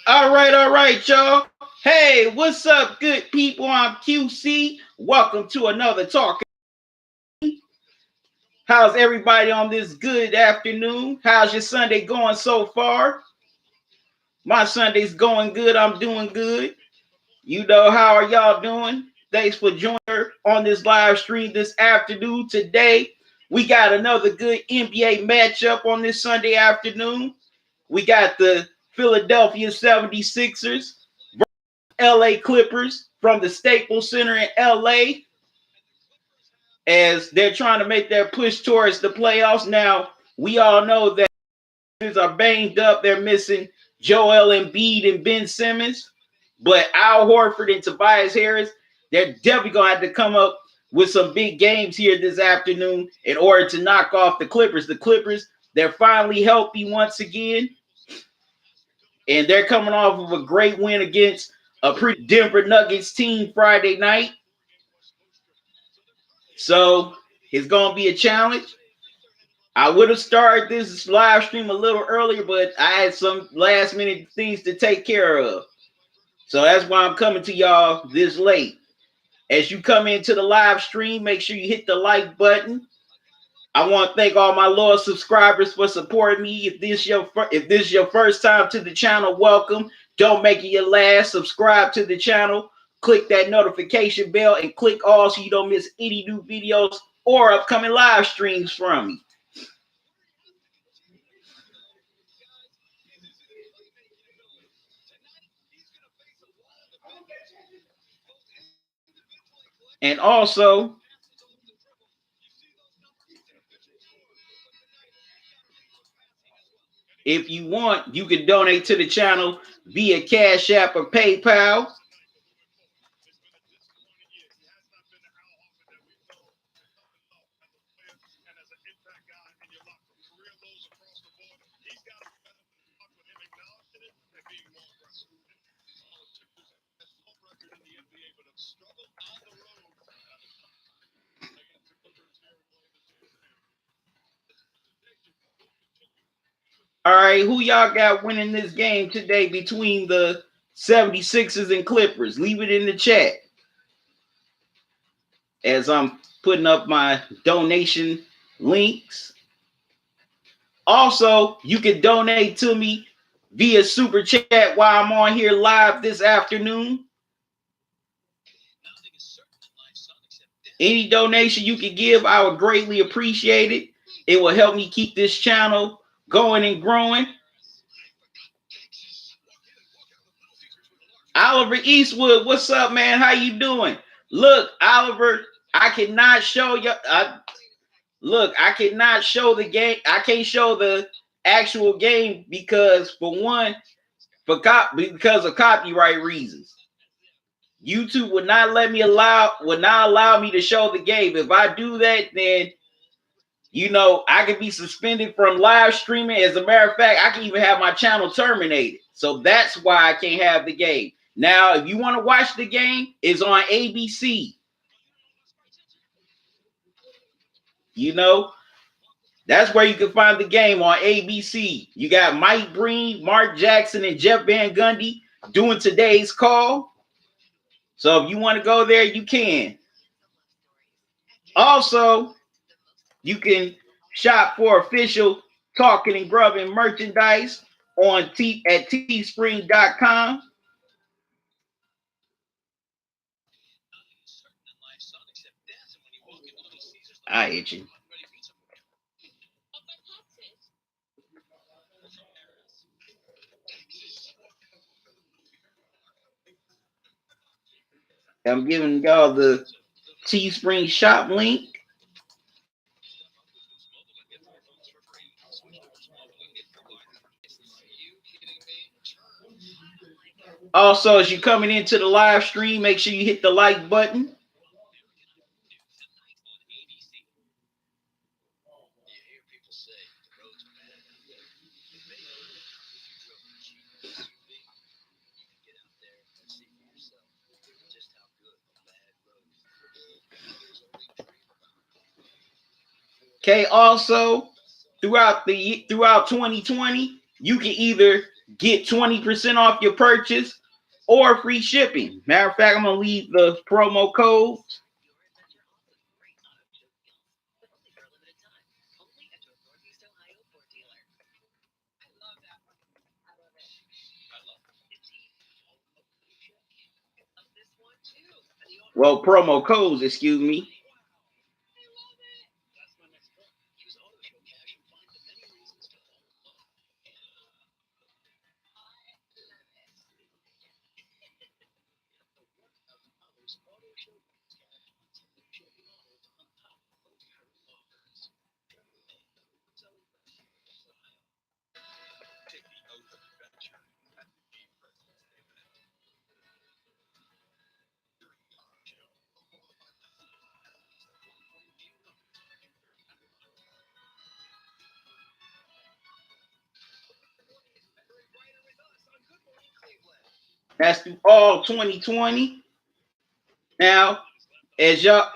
All right, y'all. Hey, what's up, good people? I'm QC. Welcome to another talk. How's everybody on this good afternoon? How's your Sunday going so far? My Sunday's going good. I'm doing good. You know, how are y'all doing? Thanks for joining on this live stream this afternoon. Today, we got another good NBA matchup on this Sunday afternoon. We got the Philadelphia 76ers, LA Clippers from the Staples Center in LA, as they're trying to make their push towards the playoffs. Now, we all know that are banged up. They're missing Joel Embiid and Ben Simmons, but Al Horford and Tobias Harris, they're definitely going to have to come up with some big games here this afternoon in order to knock off the Clippers. The Clippers, they're finally healthy once again, and they're coming off of a great win against a pretty Denver Nuggets team Friday night. So it's going to be a challenge. I would have started this live stream a little earlier, but I had some last minute things to take care of. So that's why I'm coming to y'all this late. As you come into the live stream, make sure you hit the like button. I want to thank all my loyal subscribers for supporting me. If this is your first time to the channel, welcome. Don't make it your last. Subscribe to the channel. Click that notification bell and click all so you don't miss any new videos or upcoming live streams from me. And also, if you want, you can donate to the channel via Cash App or PayPal. All right, who y'all got winning this game today between the 76ers and Clippers? Leave it in the chat as I'm putting up my donation links. Also, you can donate to me via Super Chat while I'm on here live this afternoon. Any donation you can give, I would greatly appreciate it. It will help me keep this channel going and growing. Oliver Eastwood, what's up, man? How you doing? Look, Oliver, I cannot show you. I cannot show the game. I can't show the actual game because, for one, because of copyright reasons. YouTube would not allow me to show the game. If I do that, then I could be suspended from live streaming. As a matter of fact, I can even have my channel terminated. So that's why I can't have the game. Now, if you want to watch the game, it's on ABC. That's where you can find the game, on ABC. You got Mike Breen, Mark Jackson, and Jeff Van Gundy doing today's call. So if you want to go there, you can. Also, you can shop for official Talking and Grubbing merchandise at teespring.com. I hate you. I'm giving y'all the Teespring shop link. Also, as you're coming into the live stream, make sure you hit the like button. Okay, also, throughout 2020, you can either get 20% off your purchase or free shipping. Matter of fact, I'm gonna leave the promo code. Well, promo codes, excuse me. That's through all 2020. Now, as y'all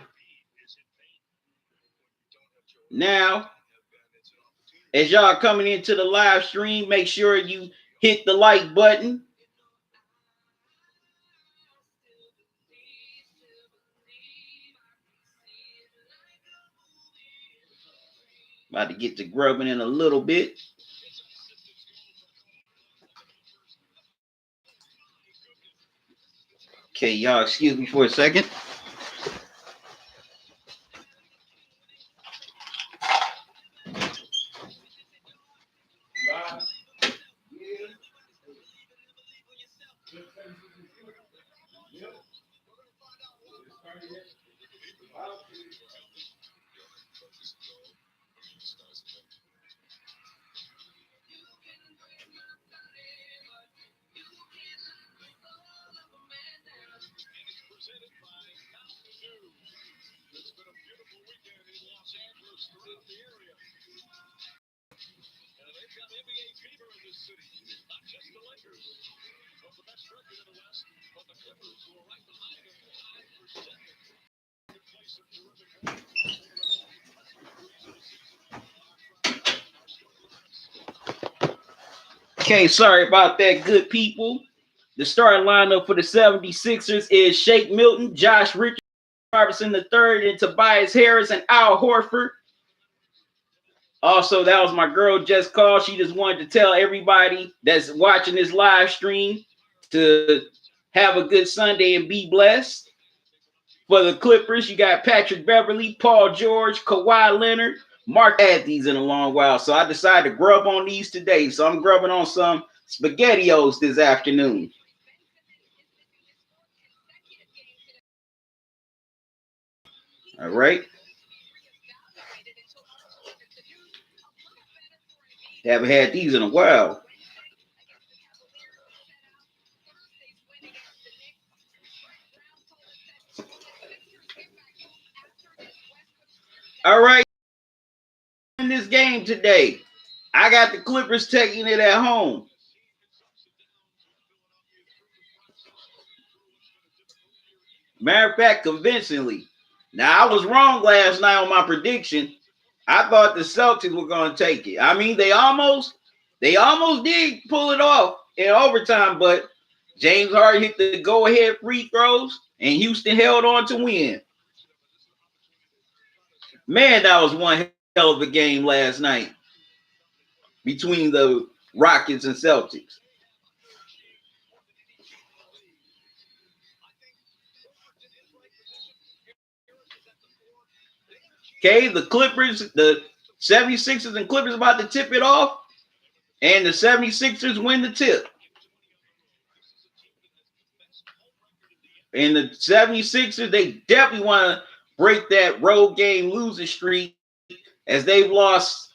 coming into the live stream, make sure you hit the like button. About to get to grubbing in a little bit. Okay, y'all, excuse me for a second. Okay, sorry about that, good people. The starting lineup for the 76ers is Shake Milton, Josh Richardson, Robertson III, and Tobias Harris, and Al Horford. Also, that was my girl just called. She just wanted to tell everybody that's watching this live stream to have a good Sunday and be blessed. For the Clippers, you got Patrick Beverly, Paul George, Kawhi Leonard. Mark had these in a long while, so I decided to grub on these today. So I'm grubbing on some SpaghettiOs this afternoon. All right. Haven't had these in a while. All right. In this game today, I got the Clippers taking it at home. Matter of fact, convincingly. Now, I was wrong last night on my prediction. I thought the Celtics were going to take it. I mean, they almost did pull it off in overtime, but James Harden hit the go-ahead free throws, and Houston held on to win. Man, that was one hell of a game last night between the Rockets and Celtics. Okay, the Clippers, the 76ers and Clippers about to tip it off, and the 76ers win the tip. And the 76ers, they definitely want to break that road game losing streak as they've lost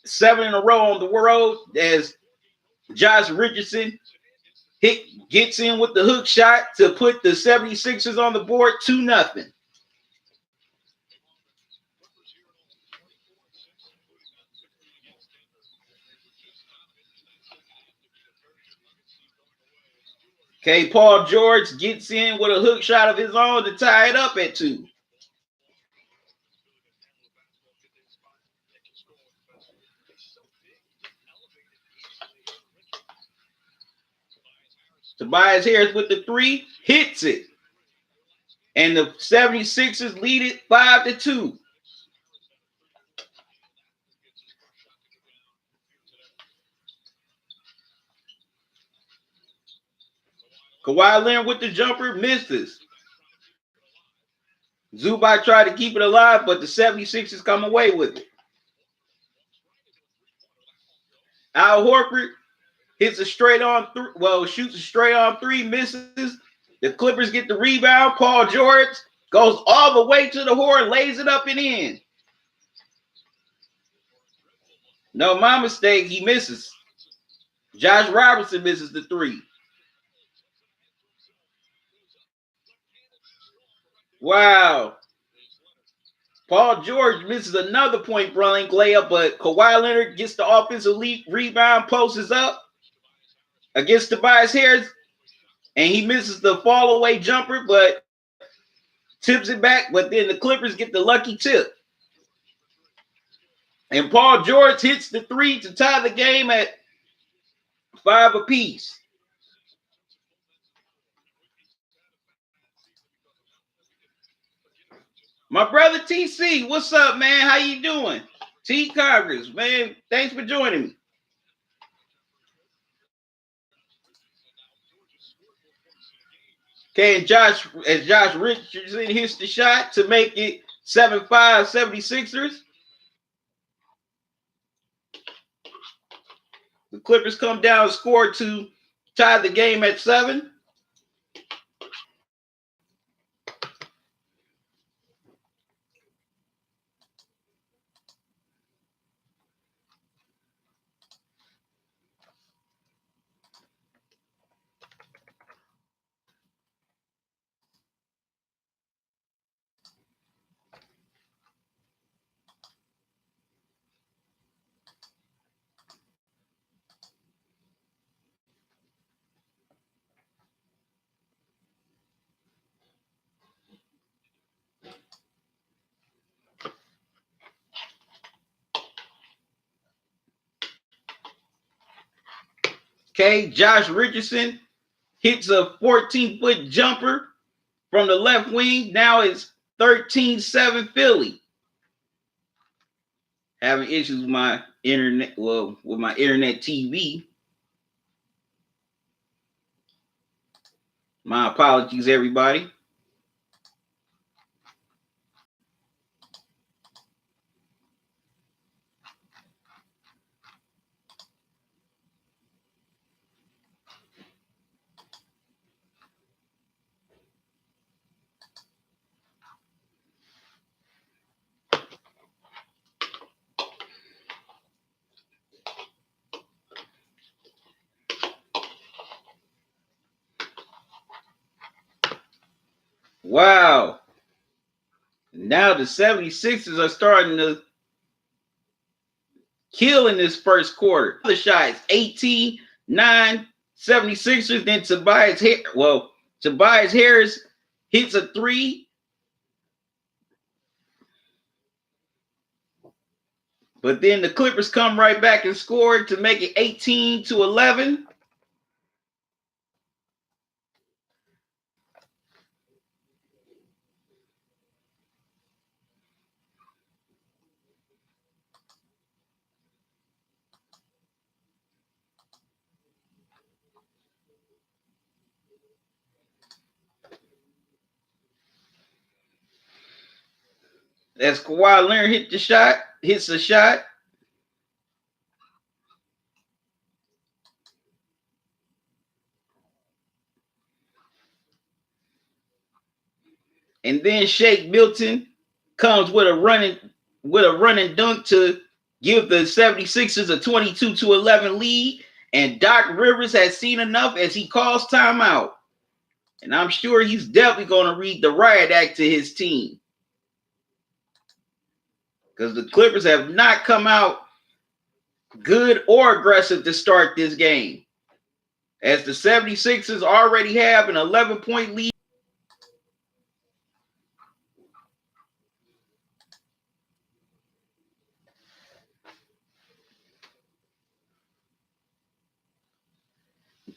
7 in a row on the road as Josh Richardson gets in with the hook shot to put the 76ers on the board 2-0. Okay, Paul George gets in with a hook shot of his own to tie it up at 2. Tobias Harris with the 3, hits it. And the 76ers lead it 5-2. Kawhi Leonard with the jumper, misses. Zubac tried to keep it alive, but the 76ers come away with it. Al Horford hits a straight on three. Well, shoots a straight on 3, misses. The Clippers get the rebound. Paul George goes all the way to the horn, lays it up and in. No, my mistake. He misses. Josh Robertson misses the 3. Wow. Paul George misses another point blank layup, but Kawhi Leonard gets the offensive rebound, posts up against Tobias Harris, and he misses the fall away jumper, but tips it back. But then the Clippers get the lucky tip. And Paul George hits the 3 to tie the game at 5 apiece. My brother TC, what's up, man? How you doing? T Congress, man, thanks for joining me. Okay, and Josh Richardson hits the shot to make it 7-5 76ers. The Clippers come down and score to tie the game at 7. Okay, Josh Richardson hits a 14-foot jumper from the left wing. Now it's 13-7 Philly. Having issues with my internet, with my internet TV. My apologies, everybody. Wow. Now the 76ers are starting to kill in this first quarter. The shots 18-9 76ers. Then Tobias Harris hits a 3. But then the Clippers come right back and score to make it 18-11. As Kawhi Leonard hits a shot. And then Shake Milton comes with a running dunk to give the 76ers a 22-11 lead. And Doc Rivers has seen enough as he calls timeout. And I'm sure he's definitely going to read the riot act to his team. Because the Clippers have not come out good or aggressive to start this game. As the 76ers already have an 11-point lead.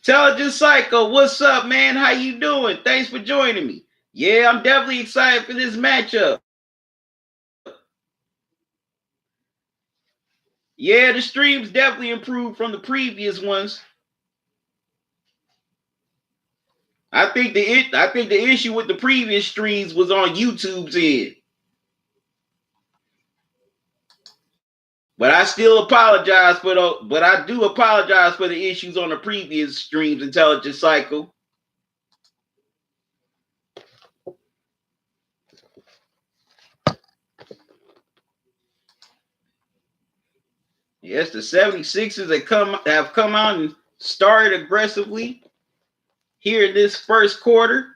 Intelligent Psycho, what's up, man? How you doing? Thanks for joining me. Yeah, I'm definitely excited for this matchup. Yeah, the streams definitely improved from the previous ones. I think the issue with the previous streams was on YouTube's end. But I still apologize for but I do apologize for the issues on the previous streams, Intelligent Cycle. Yes, the 76ers have come out and started aggressively here in this first quarter.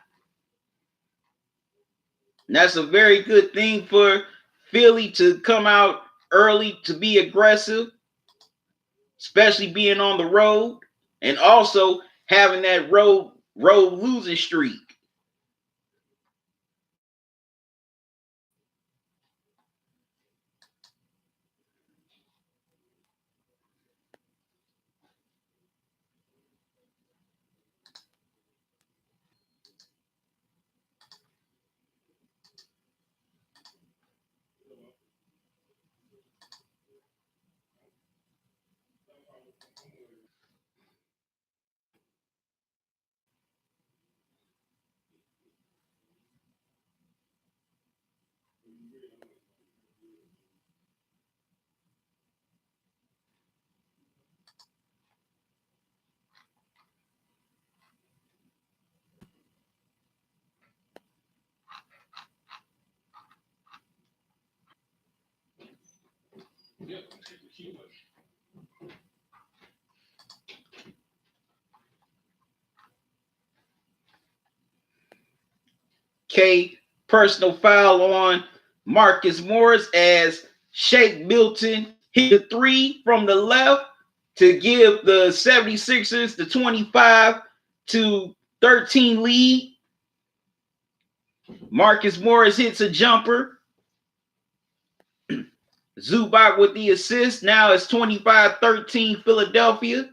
And that's a very good thing for Philly to come out early to be aggressive, especially being on the road and also having that road losing streak. K, personal foul on Marcus Morris as Shake Milton hit the three from the left to give the 76ers the 25-13 lead. Marcus Morris hits a jumper. Zubac with the assist. Now it's 25-13 Philadelphia.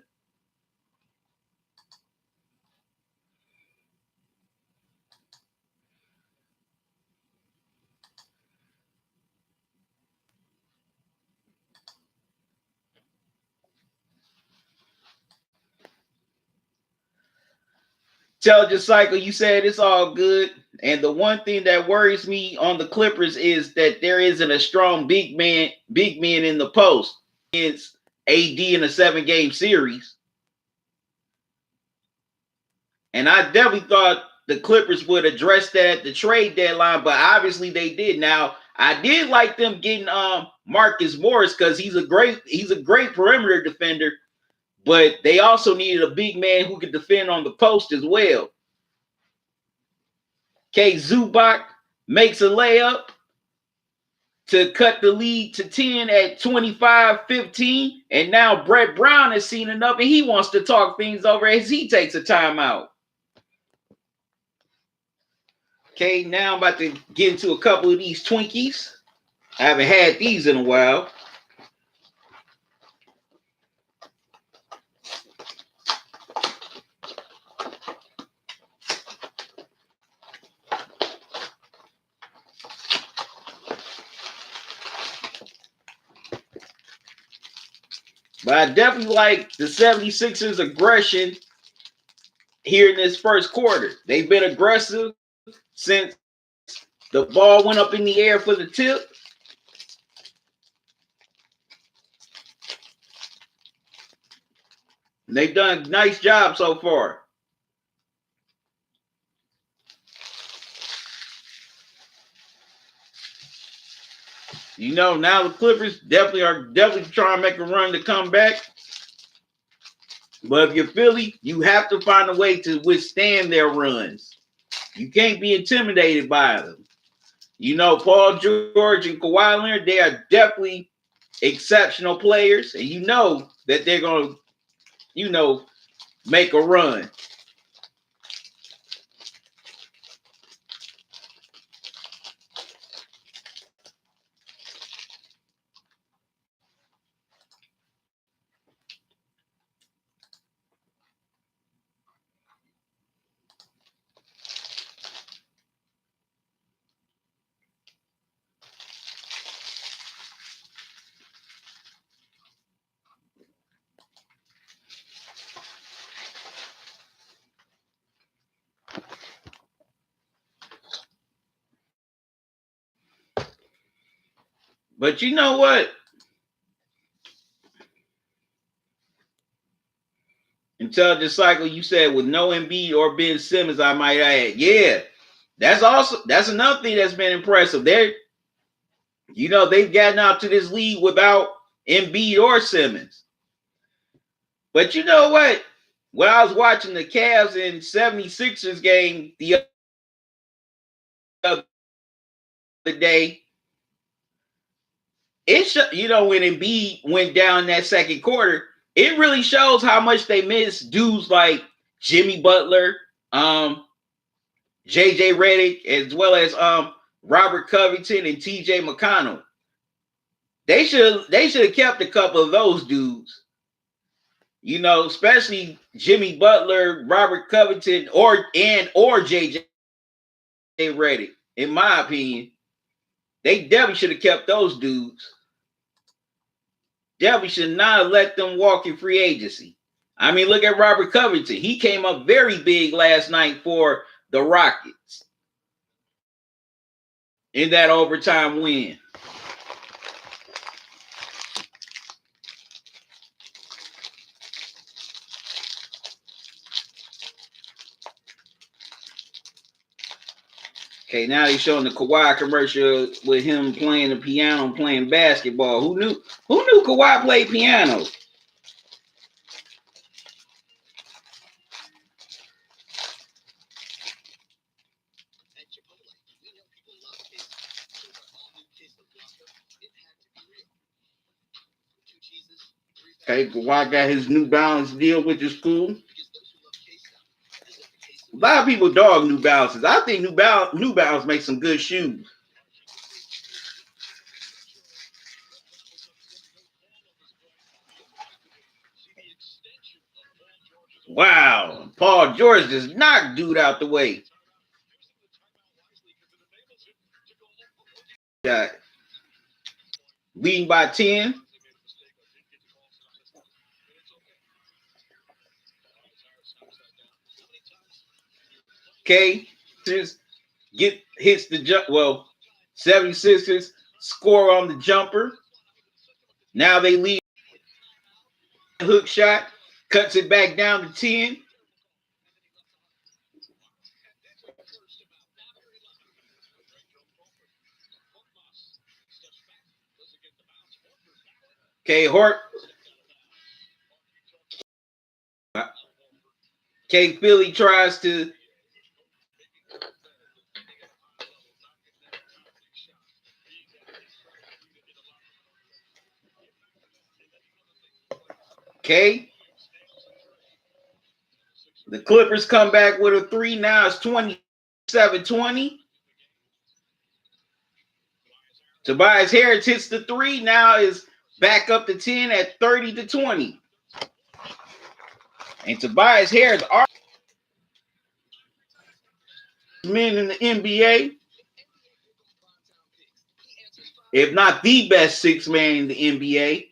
Intelligent Cycle, you said it's all good. And the one thing that worries me on the Clippers is that there isn't a strong big man in the post. It's AD in a 7-game series. And I definitely thought the Clippers would address that at the trade deadline, but obviously they did. Now, I did like them getting Marcus Morris because he's a great perimeter defender, but they also needed a big man who could defend on the post as well. K. Zubac makes a layup to cut the lead to 10 at 25-15. And now Brett Brown has seen enough and he wants to talk things over as he takes a timeout. Okay, now I'm about to get into a couple of these Twinkies. I haven't had these in a while. But I definitely like the 76ers aggression here in this first quarter. They've been aggressive since the ball went up in the air for the tip. They've done a nice job so far. You know, now the Clippers definitely trying to make a run to come back. But if you're Philly, you have to find a way to withstand their runs. You can't be intimidated by them. You know, Paul George and Kawhi Leonard, they are definitely exceptional players, and you know that they're going to, make a run. But you know what? Intelligent cycle, you said with no Embiid or Ben Simmons, I might add. Yeah, that's another thing that's been impressive. They've gotten out to this league without Embiid or Simmons. But you know what? When I was watching the Cavs and 76ers game the other day, when Embiid went down that second quarter, it really shows how much they miss dudes like Jimmy Butler, JJ Redick, as well as Robert Covington and TJ McConnell. They should have kept a couple of those dudes. Especially Jimmy Butler, Robert Covington, or JJ Redick. In my opinion, they definitely should have kept those dudes. Definitely should not have let them walk in free agency. I mean, look at Robert Covington. He came up very big last night for the Rockets in that overtime win. Okay, now they're showing the Kawhi commercial with him playing the piano and playing basketball. Who knew Kawhi played piano? Okay, Kawhi got his New Balance deal, which is cool. A lot of people dog New Balances. I think New Balance makes some good shoes. Wow, Paul George just knocked dude out the way. Got leading by 10. Okay, just hits the jump. Well, 76ers score on the jumper. Now they lead. Hook shot, cuts it back down to 10. Okay, Okay, Philly tries to. Okay. The Clippers come back with a 3. Now it's 27-20. Tobias Harris hits the 3. Now is back up to 10 at 30-20. And Tobias Harris are men in the NBA, if not the best 6-man in the NBA.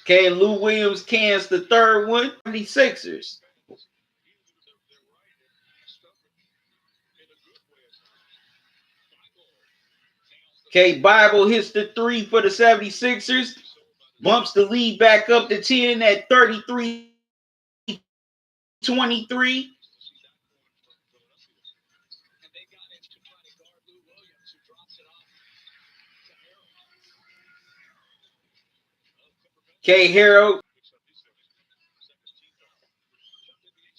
Okay, Lou Williams cans the third one. The Sixers. Okay, Bible hits the 3 for the 76ers. Bumps the lead back up to 10 at 33-23. Okay, Harold.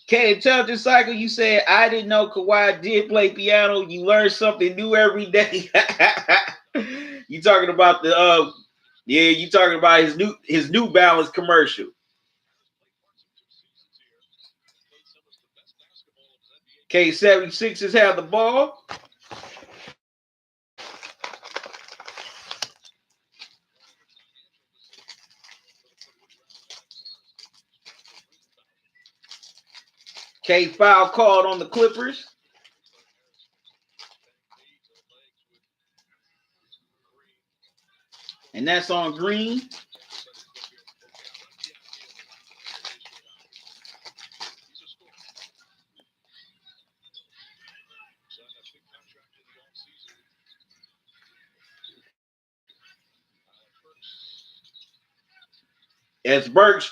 Okay, Intelligent Cycle, you said, I didn't know Kawhi did play piano. You learn something new every day. You talking about you talking about his New Balance commercial. Okay, 76ers have the ball. Okay, foul called on the Clippers. And that's on Green. As Burks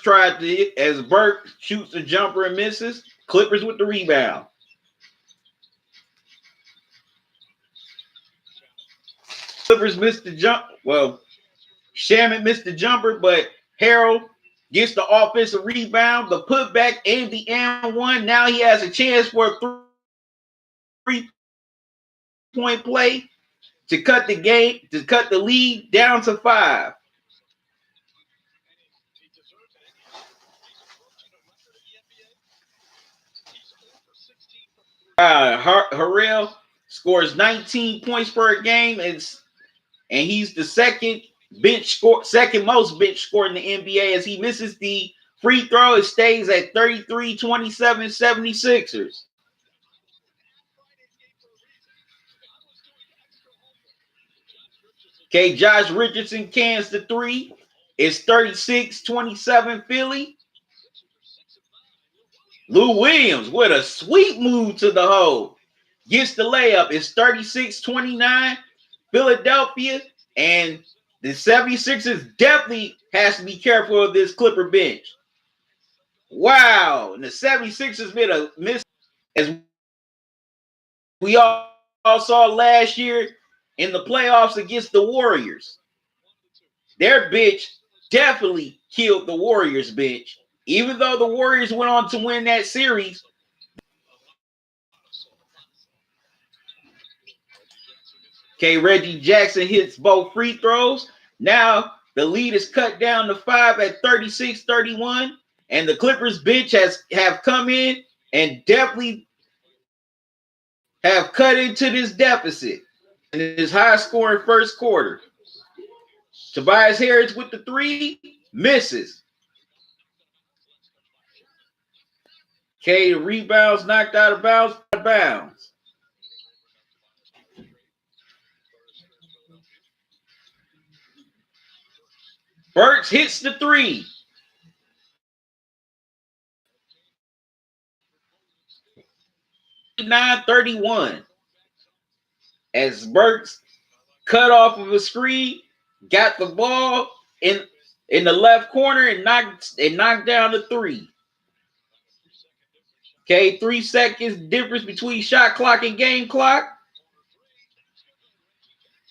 shoots a jumper and misses, Clippers with the rebound. Clippers missed the jump. Well, Shamet missed the jumper, but Harold gets the offensive rebound, the putback, and the and one. Now he has a chance for a 3-point play to cut the lead down to 5. Harrell scores 19 points per game, and he's the second most bench score in the NBA. As he misses the free throw, it stays at 33, 27, 76ers. Okay, Josh Richardson cans the 3. It's 36-27 Philly. Lou Williams with a sweet move to the hole. Gets the layup. It's 36-29 Philadelphia. And the 76ers definitely has to be careful of this Clipper bench. Wow. And the 76ers made a miss, as we all saw last year in the playoffs against the Warriors. Their bench definitely killed the Warriors bench. Even though the Warriors went on to win that series. Okay, Reggie Jackson hits both free throws. Now the lead is cut down to 5 at 36-31. And the Clippers bench have come in and definitely have cut into this deficit in this high scoring first quarter. Tobias Harris with the 3, misses. Okay, the rebounds knocked out of bounds. Burks hits the 3. $9.31 as Burks cut off of a screen, got the ball in the left corner and knocked down the 3. Okay, 3 seconds difference between shot clock and game clock.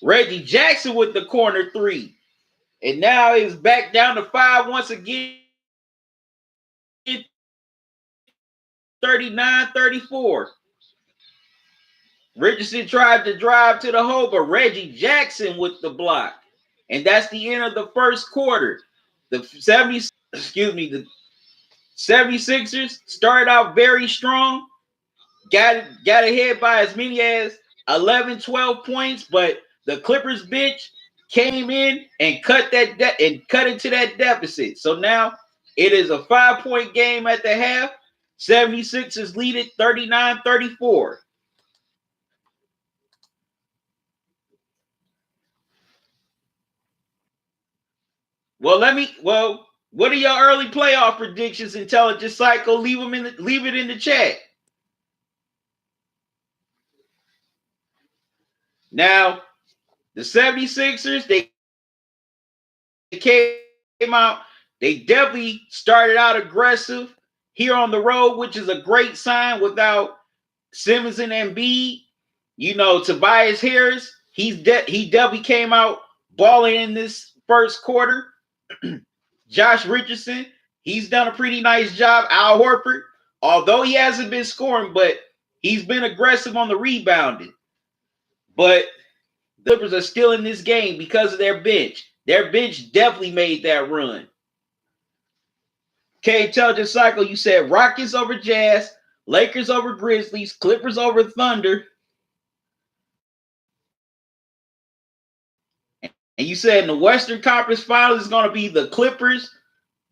Reggie Jackson with the corner 3. And now he's back down to 5 once again. 39-34. Richardson tried to drive to the hole, but Reggie Jackson with the block. And that's the end of the first quarter. The 76ers started out very strong. Got ahead by as many as 11, 12 points, but the Clippers bench came in and cut into that deficit. So now it is a 5-point game at the half. 76ers lead it 39-34. Well, what are your early playoff predictions, Intelligence Cycle? Leave it in the chat. Now, the 76ers, they came out, they definitely started out aggressive here on the road, which is a great sign without Simmons and Embiid. You know, Tobias Harris, he definitely came out balling in this first quarter. Josh Richardson, he's done a pretty nice job. Al Horford, although he hasn't been scoring, but he's been aggressive on the rebounding. But the Clippers are still in this game because of their bench. Their bench definitely made that run. Okay, Intelligence Cycle, you said Rockets over Jazz, Lakers over Grizzlies, Clippers over Thunder. And you said in the Western Conference Finals is going to be the Clippers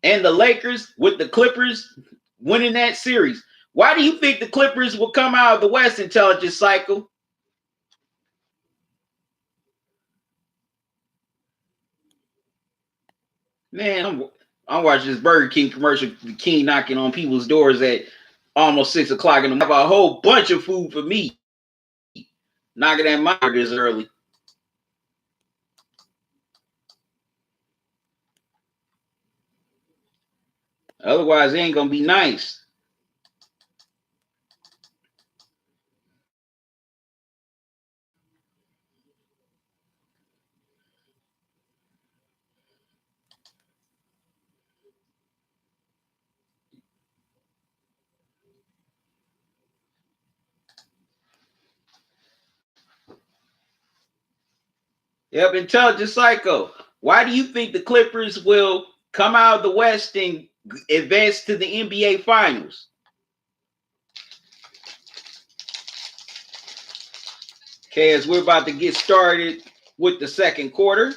and the Lakers, with the Clippers winning that series. Why do you think the Clippers will come out of the West, Intelligence Cycle? Man, I'm watching this Burger King commercial. The King knocking on people's doors at almost 6 o'clock in the morning. Have a whole bunch of food for me. Knocking at my door this early. Otherwise, it ain't gonna be nice. Yep, Intelligent Psycho. Why do you think the Clippers will come out of the West and advance to the NBA Finals? Okay, as we're about to get started with the second quarter.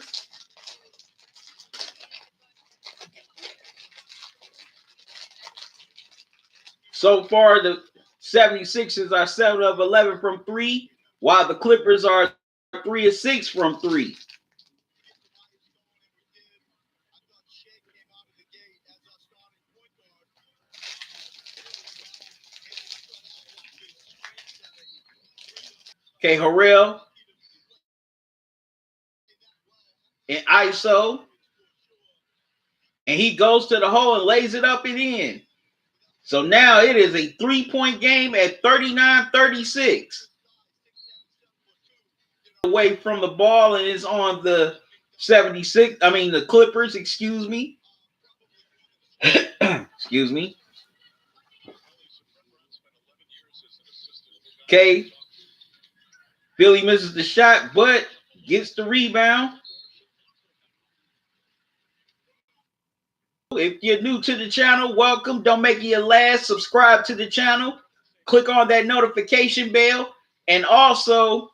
So far, the 76ers are 7 of 11 from 3, while the Clippers are 3 of 6 from 3. Okay, Harrell and ISO. And he goes to the hole and lays it up and in. So now it is a 3-point game at 39-36. Away from the ball and is on the the Clippers, excuse me. Excuse me. Okay. Philly misses the shot, but gets the rebound. If you're new to the channel, welcome. Don't make it your last. Subscribe to the channel. Click on that notification bell. And also,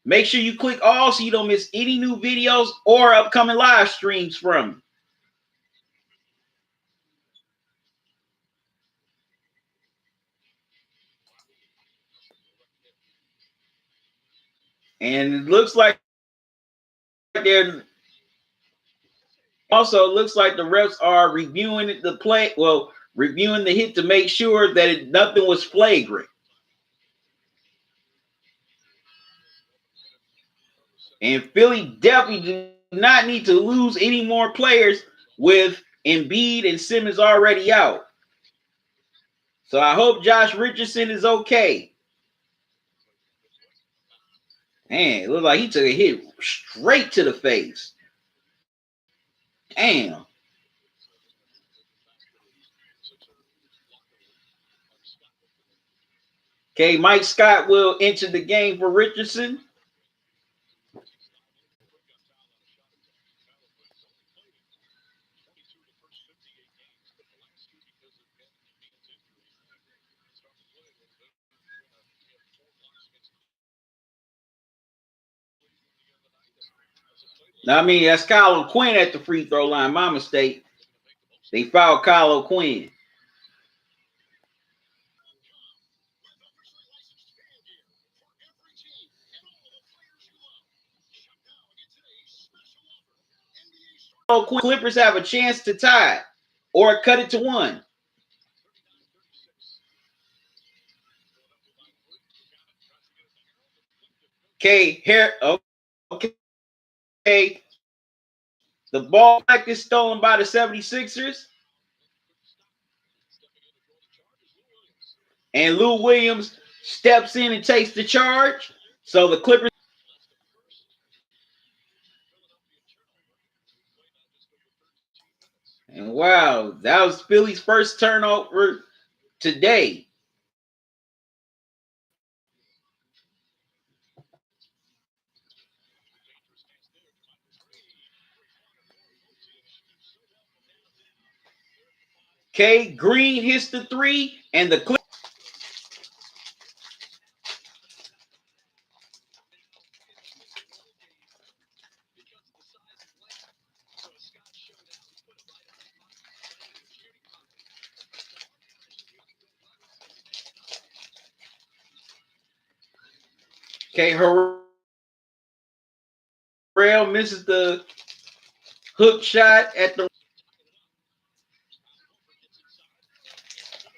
make sure you click all so you don't miss any new videos or upcoming live streams from me. And it looks like they're also looks like the refs are reviewing the play. Well, reviewing the hit to make sure that nothing was flagrant. And Philly definitely do not need to lose any more players with Embiid and Simmons already out. So I hope Josh Richardson is okay. Man, it looked like he took a hit straight to the face. Damn. Okay, Mike Scott will enter the game for Richardson. Now, I mean, that's Kyle O'Quinn at the free throw line. My mistake. They fouled Kyle O'Quinn. Clippers have a chance to tie or cut it to 1. Okay, here. Okay. The ball back is stolen by the 76ers. And Lou Williams steps in and takes the charge. So the Clippers. And wow, that was Philly's first turnover today. Okay, Green hits the 3, and the Clippers. Okay, Harrell misses the hook shot at the.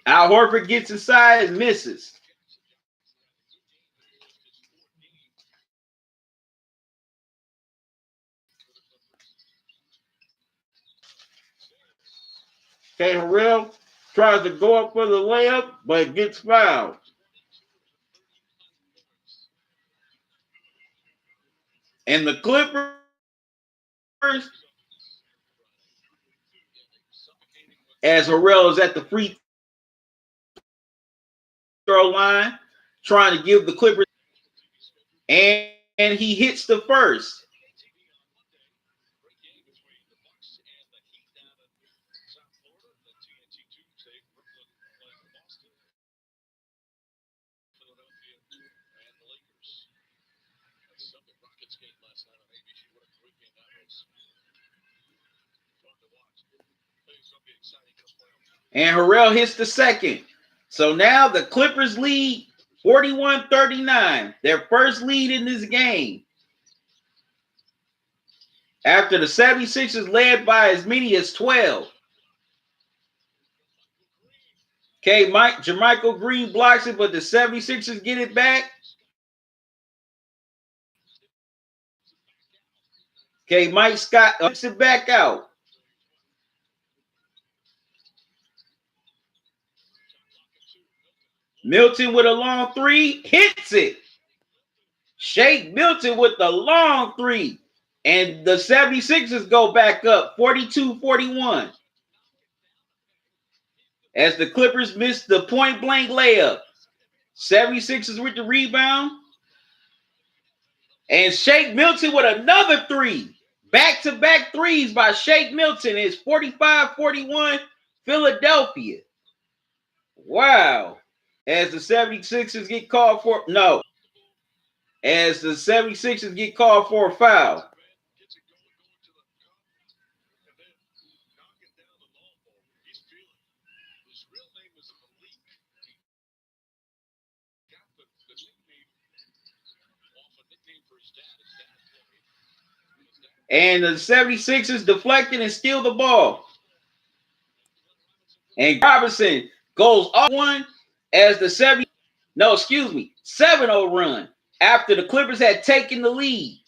Al Horford gets inside and misses. Okay, Harrell tries to go up for the layup, but gets fouled. And the Clippers, as Harrell is at the free throw line, trying to give the Clippers, and he hits the first. And Harrell hits the second. So now the Clippers lead 41-39. Their first lead in this game. After the 76ers led by as many as 12. Okay, Jermichael Green blocks it, but the 76ers get it back. Okay, Mike Scott puts it back out. Milton with a long three, hits it. Shake Milton with the long three. And the 76ers go back up 42-41. As the Clippers miss the point-blank layup. 76ers with the rebound. And Shake Milton with another three. Back-to-back threes by Shake Milton. It's 45-41 Philadelphia. Wow. As the 76ers get called for, no. As the 76ers get called for a foul. And the 76ers deflected and steal the ball. And Robinson goes up one as the 7-0 run after the Clippers had taken the lead.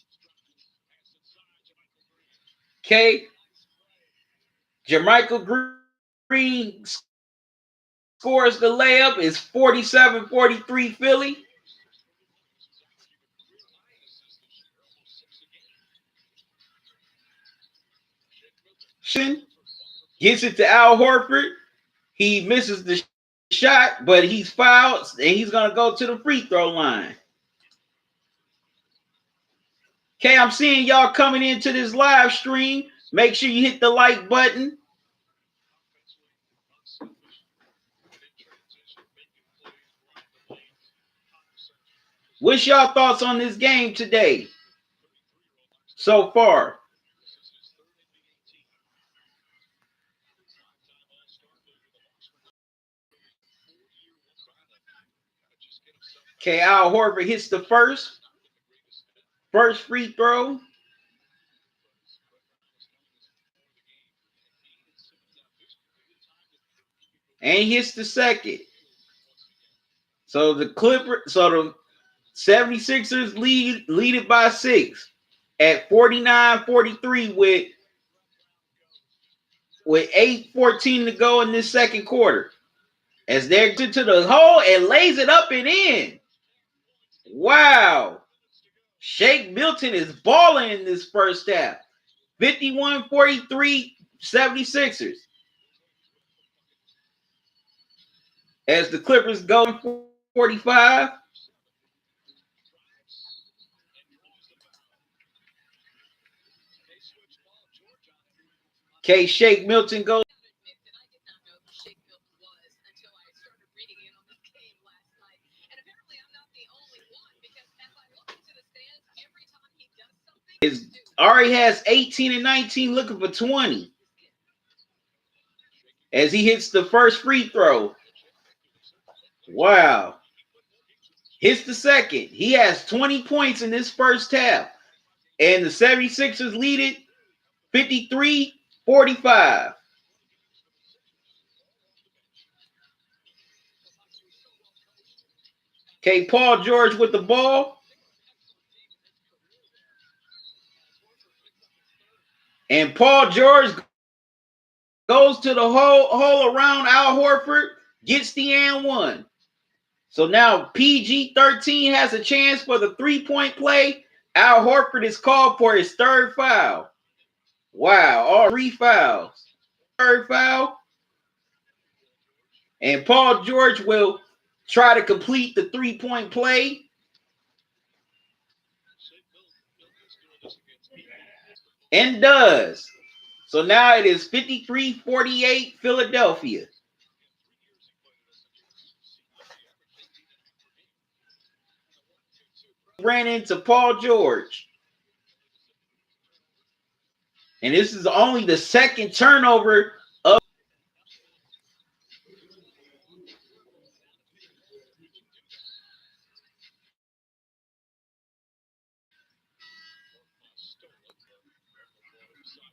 Okay. Jermichael Green scores the layup. It's 47-43 Philly. Gets it to Al Horford. He misses the shot, but he's fouled, and he's going to go to the free throw line. Okay, I'm seeing y'all coming into this live stream. Make sure you hit the like button. What's y'all thoughts on this game today so far? Okay, Al Horford hits the first free throw. And he hits the second. So the 76ers lead it by 6 at 49-43 with 8:14 to go in this second quarter. As they're to the hole and lays it up and in. Wow. Shake Milton is balling in this first half. 51-43 76ers. As the Clippers go 45. Okay, Shake Milton goes. Already has 18 and 19, looking for 20. As he hits the first free throw. Wow. Hits the second. He has 20 points in this first half. And the 76ers lead it 53-45. Okay, Paul George with the ball. And Paul George goes to the hole around Al Horford, gets the and one. So now PG-13 has a chance for the three-point play. Al Horford is called for his third foul. Wow, all three fouls. Third foul. And Paul George will try to complete the three-point play. And does. So now it is 53-48 Philadelphia. Ran into Paul George. And this is only the second turnover of.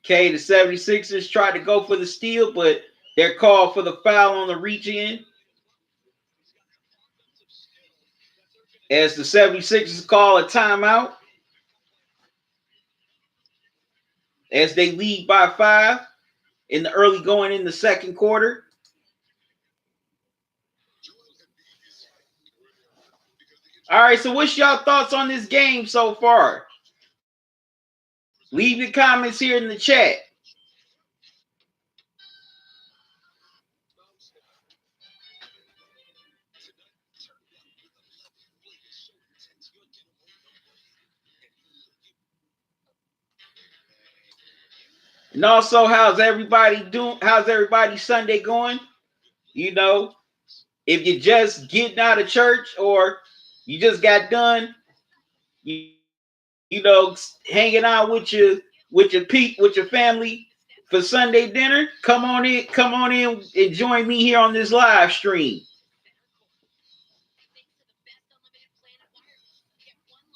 Okay, the 76ers tried to go for the steal, but they're called for the foul on the reach in. As the 76ers call a timeout. As they lead by 5 in the early going in the second quarter. All right, so what's y'all thoughts on this game so far? Leave your comments here in the chat. And also, how's everybody doing? How's everybody's Sunday going? You know, if you're just getting out of church or you just got done, you know, hanging out with your family for Sunday dinner, come on in and join me here on this live stream.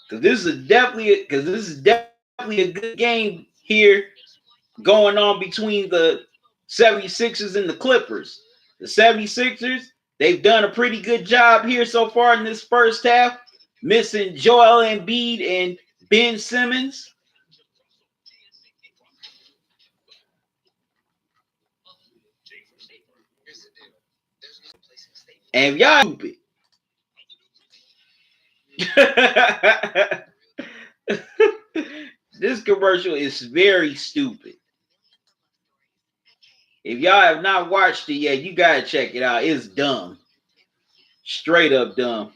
Because this is definitely a good game here going on between the 76ers and the Clippers. The 76ers, they've done a pretty good job here so far in this first half, missing Joel Embiid and Ben Simmons. And y'all stupid. This commercial is very stupid. If y'all have not watched it yet, you gotta check it out. It's dumb. Straight up dumb.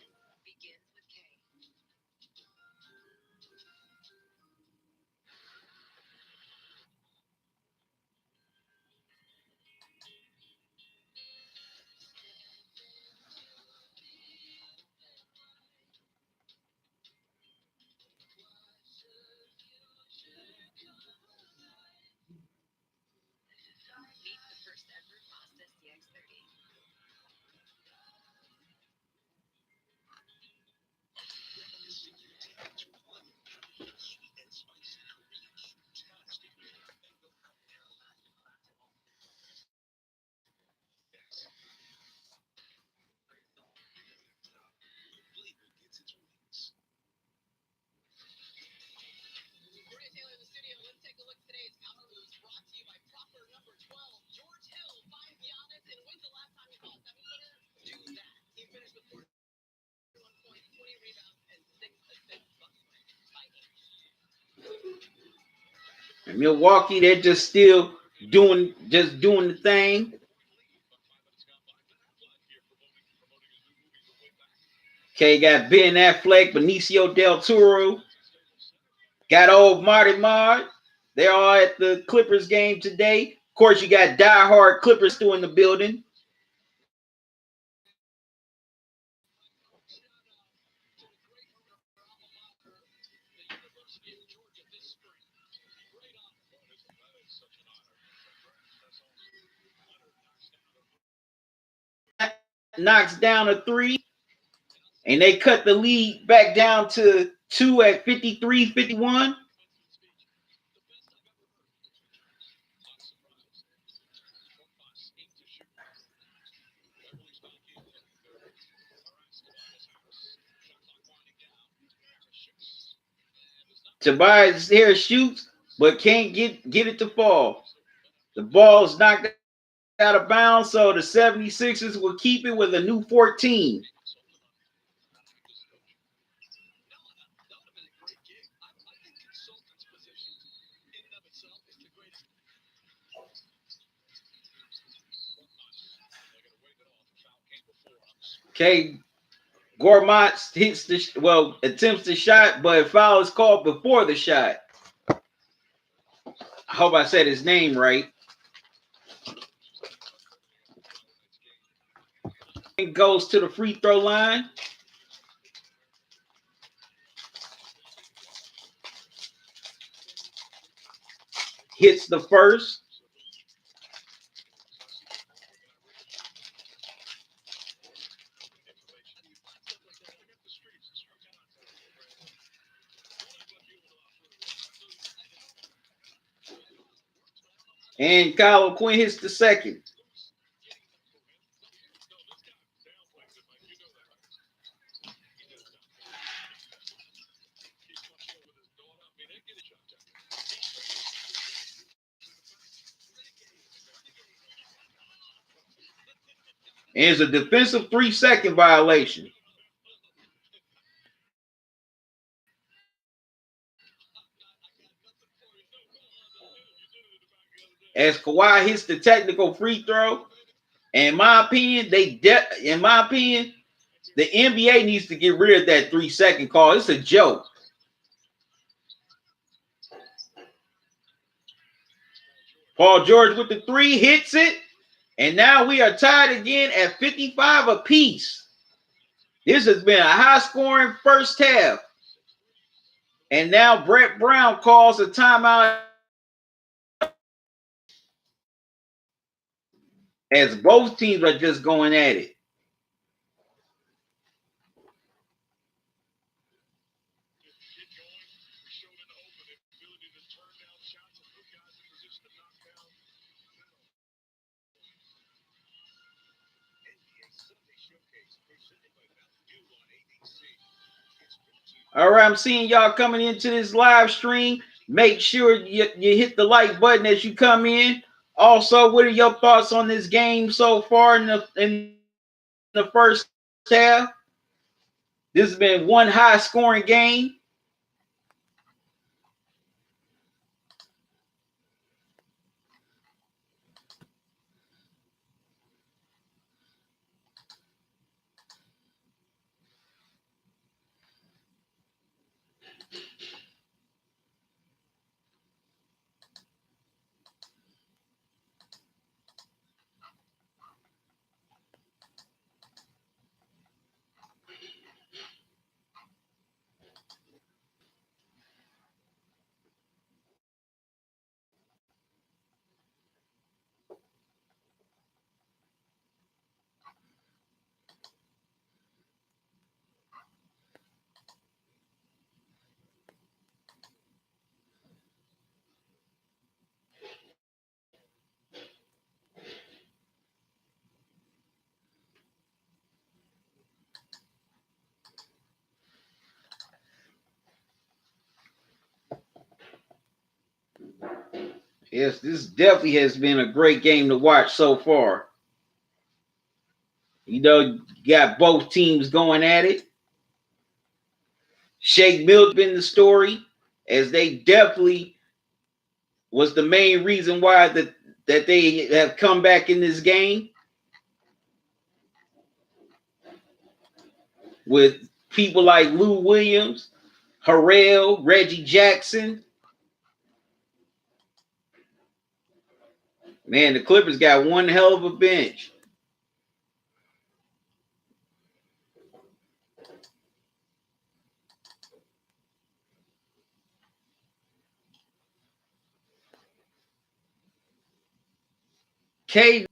And Milwaukee, they're just still doing the thing. Okay, got Ben Affleck, Benicio del Toro, got old Marty Marr. They're all at the Clippers game today. Of course, you got diehard Clippers still in the building. Knocks down a 3, and they cut the lead back down to 2 at 53-51. Tobias Harris shoots, but can't get it to fall. The ball's knocked out of bounds, so the 76ers will keep it with a new 14. Okay, Gormont hits attempts the shot, but foul is called before the shot. I hope I said his name right. It goes to the free throw line. Hits the first. And Kyle O'Quinn hits the second. And it's a defensive 3-second violation. As Kawhi hits the technical free throw, in my opinion, the NBA needs to get rid of that 3-second call. It's a joke. Paul George with the 3 hits it, and now we are tied again at 55 apiece. This has been a high-scoring first half. And now Brett Brown calls a timeout as both teams are just going at it. All right, I'm seeing y'all coming into this live stream. Make sure you hit the like button as you come in. Also, what are your thoughts on this game so far in the first half? This has been one high-scoring game. Yes, this definitely has been a great game to watch so far. You got both teams going at it. Shake Milton in the story, as they definitely was the main reason why that they have come back in this game with people like Lou Williams, Harrell, Reggie Jackson. Man, the Clippers got one hell of a bench. K.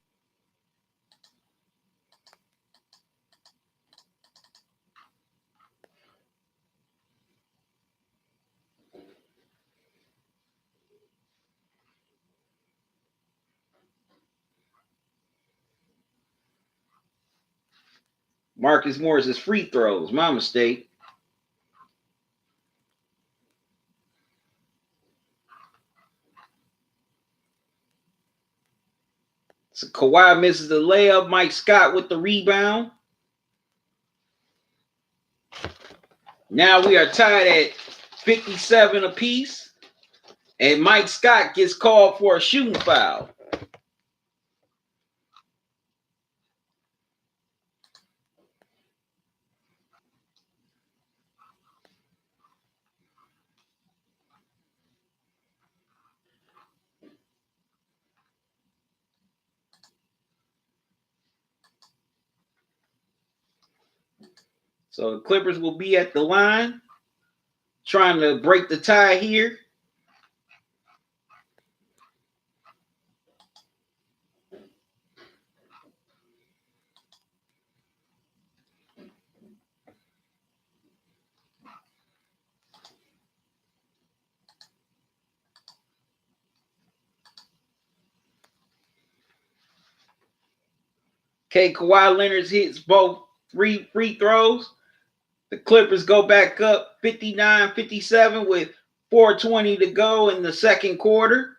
Marcus Morris's free throws. My mistake. So Kawhi misses the layup. Mike Scott with the rebound. Now we are tied at 57 apiece. And Mike Scott gets called for a shooting foul. So the Clippers will be at the line, trying to break the tie here. Okay, Kawhi Leonard hits both free throws. The Clippers go back up 59-57 with 4:20 to go in the second quarter.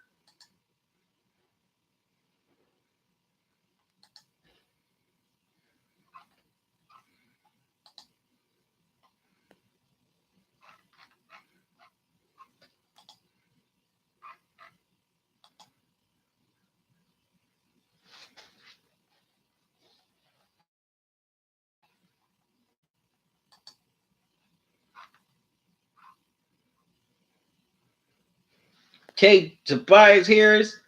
Okay, Tobias Harris.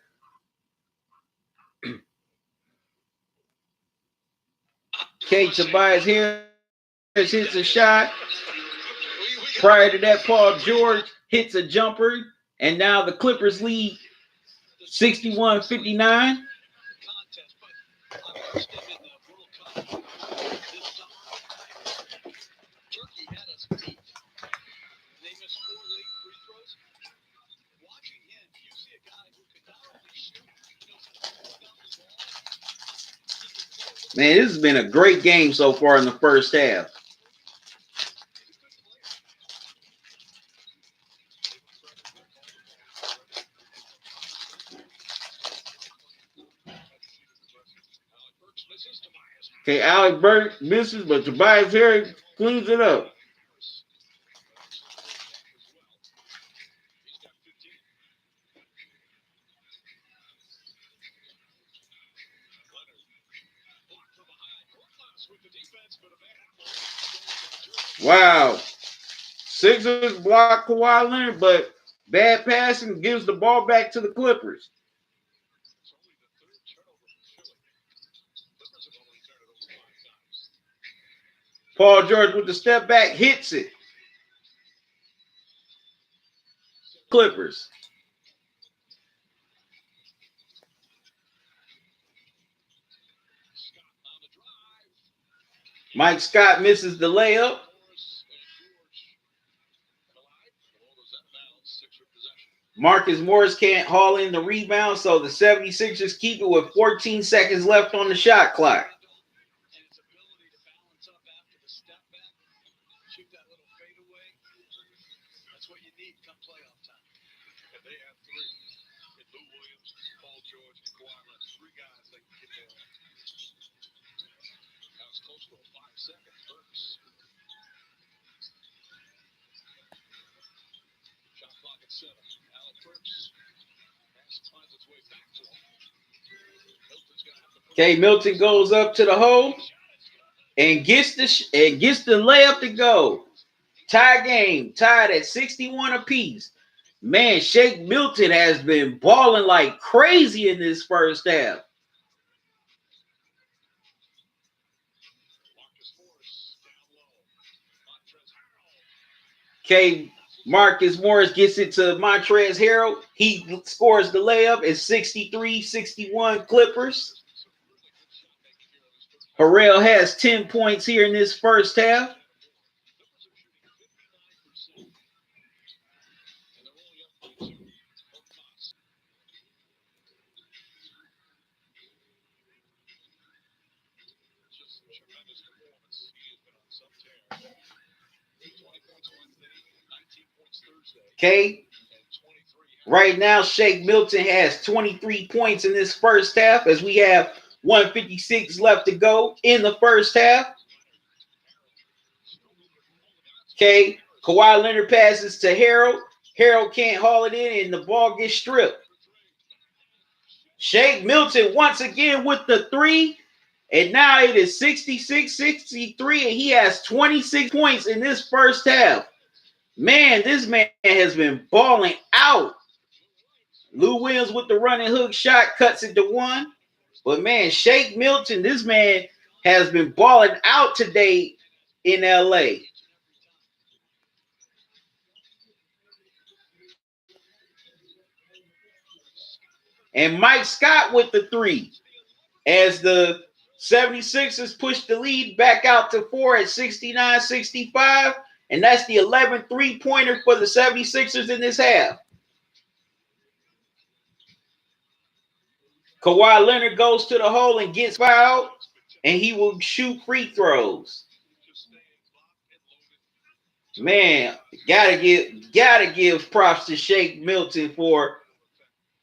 Okay, Tobias Harris hits a shot. Prior to that, Paul George hits a jumper. And now the Clippers lead 61-59. Man, this has been a great game so far in the first half. Okay, Alec Burks misses, but Tobias Harris cleans it up. Wow. Sixers block Kawhi Leonard, but bad passing gives the ball back to the Clippers. Paul George with the step back hits it. Clippers. Mike Scott misses the layup. Marcus Morris can't haul in the rebound, so the 76ers keep it with 14 seconds left on the shot clock. Okay, Milton goes up to the hole and gets the layup to go. Tie game, tied at 61 apiece. Man, Shake Milton has been balling like crazy in this first half. Okay, Marcus Morris gets it to Montrezl Harrell. He scores the layup at 63-61 Clippers. Harrell has 10 points here in this first half. Okay. Right now, Shake Milton has 23 points in this first half as we have 156 left to go in the first half. Okay, Kawhi Leonard passes to Harold. Harold can't haul it in, and the ball gets stripped. Shake Milton once again with the three, and now it is 66-63, and he has 26 points in this first half. Man, this man has been balling out. Lou Williams with the running hook shot cuts it to one. But man, Shake Milton, this man has been balling out today in LA. And Mike Scott with the three as the 76ers push the lead back out to 4 at 69-65. And that's the 11th three-pointer for the 76ers in this half. Kawhi Leonard goes to the hole and gets fouled, and he will shoot free throws. Man, gotta give props to Shake Milton for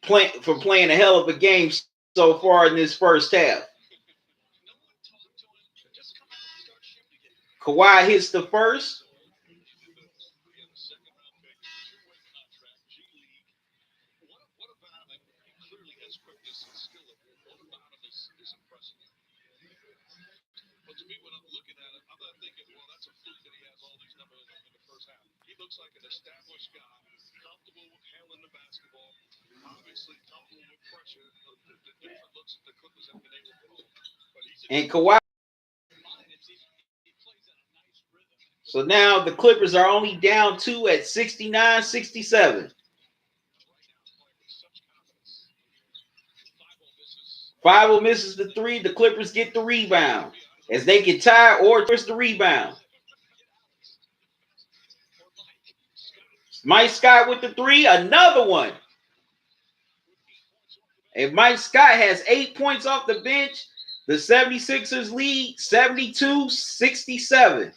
playing a hell of a game so far in this first half. Kawhi hits the first. And Kawhi. So now the Clippers are only down 2 at 69-67. Five misses the three. The Clippers get the rebound as they can tie or twist the rebound. Mike Scott with the three. Another one. And Mike Scott has 8 points off the bench. The 76ers lead 72-67.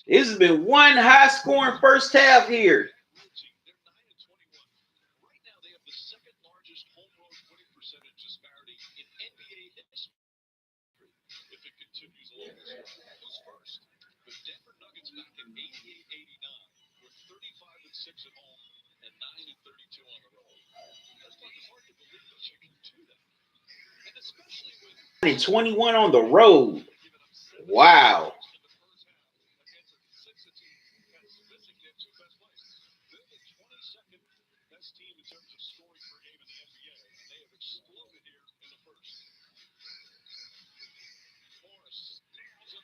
This has been one high-scoring first half here. And 21 on the road. Wow.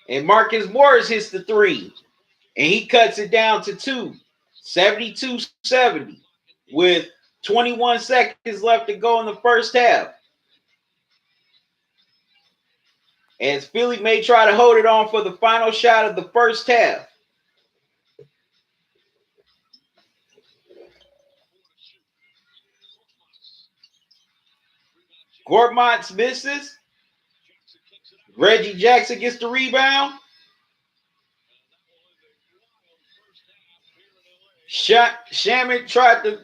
And Marcus Morris hits the three. And he cuts it down to 2. 72-70 with 21 seconds left to go in the first half. As Philly may try to hold it on for the final shot of the first half. Gortmans misses. Reggie Jackson gets the rebound. Shamet tried to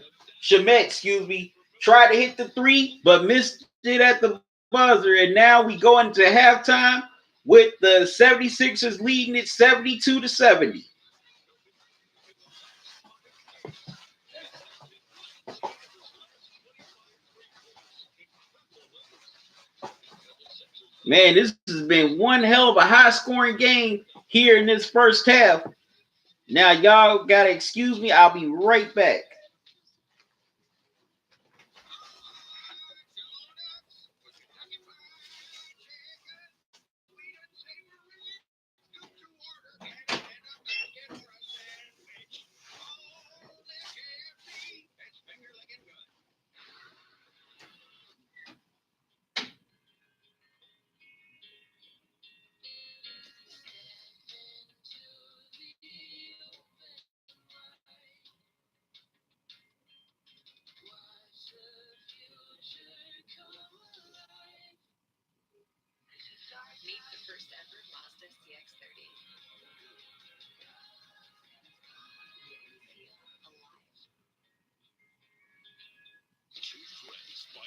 hit the three, but missed it at the buzzer. And now we go into halftime with the 76ers leading it 72-70. Man, this has been one hell of a high-scoring game here in this first half. Now, y'all got to excuse me. I'll be right back.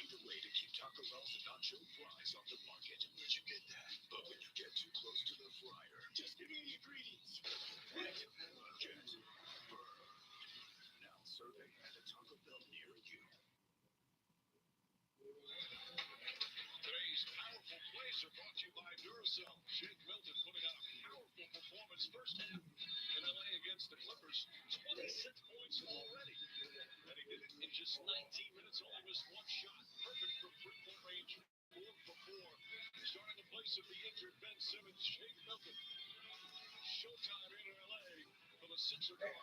the way to keep Taco Bell's nacho fries off the market. Where'd you get that? But when you get too close to the fryer, just give me the ingredients. Get burned. Now serving at a Taco Bell near you. Today's powerful plays are brought to you by Duracell. Shake Milton putting out a powerful performance first half in LA against the Clippers. 26 points already. And he did it in just 19 minutes, only missed one shot. Perfect from three-point range, 4 for 4. Starting in place of the injured Ben Simmons, Shake Milton. Showtime in LA for the Sixer guard.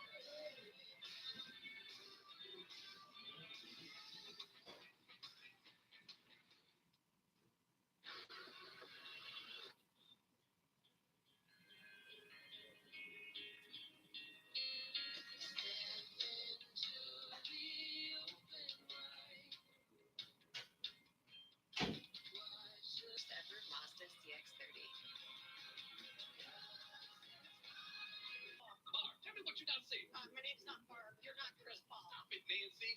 My name's not Barb. You're not Chris Paul. Stop it, Nancy.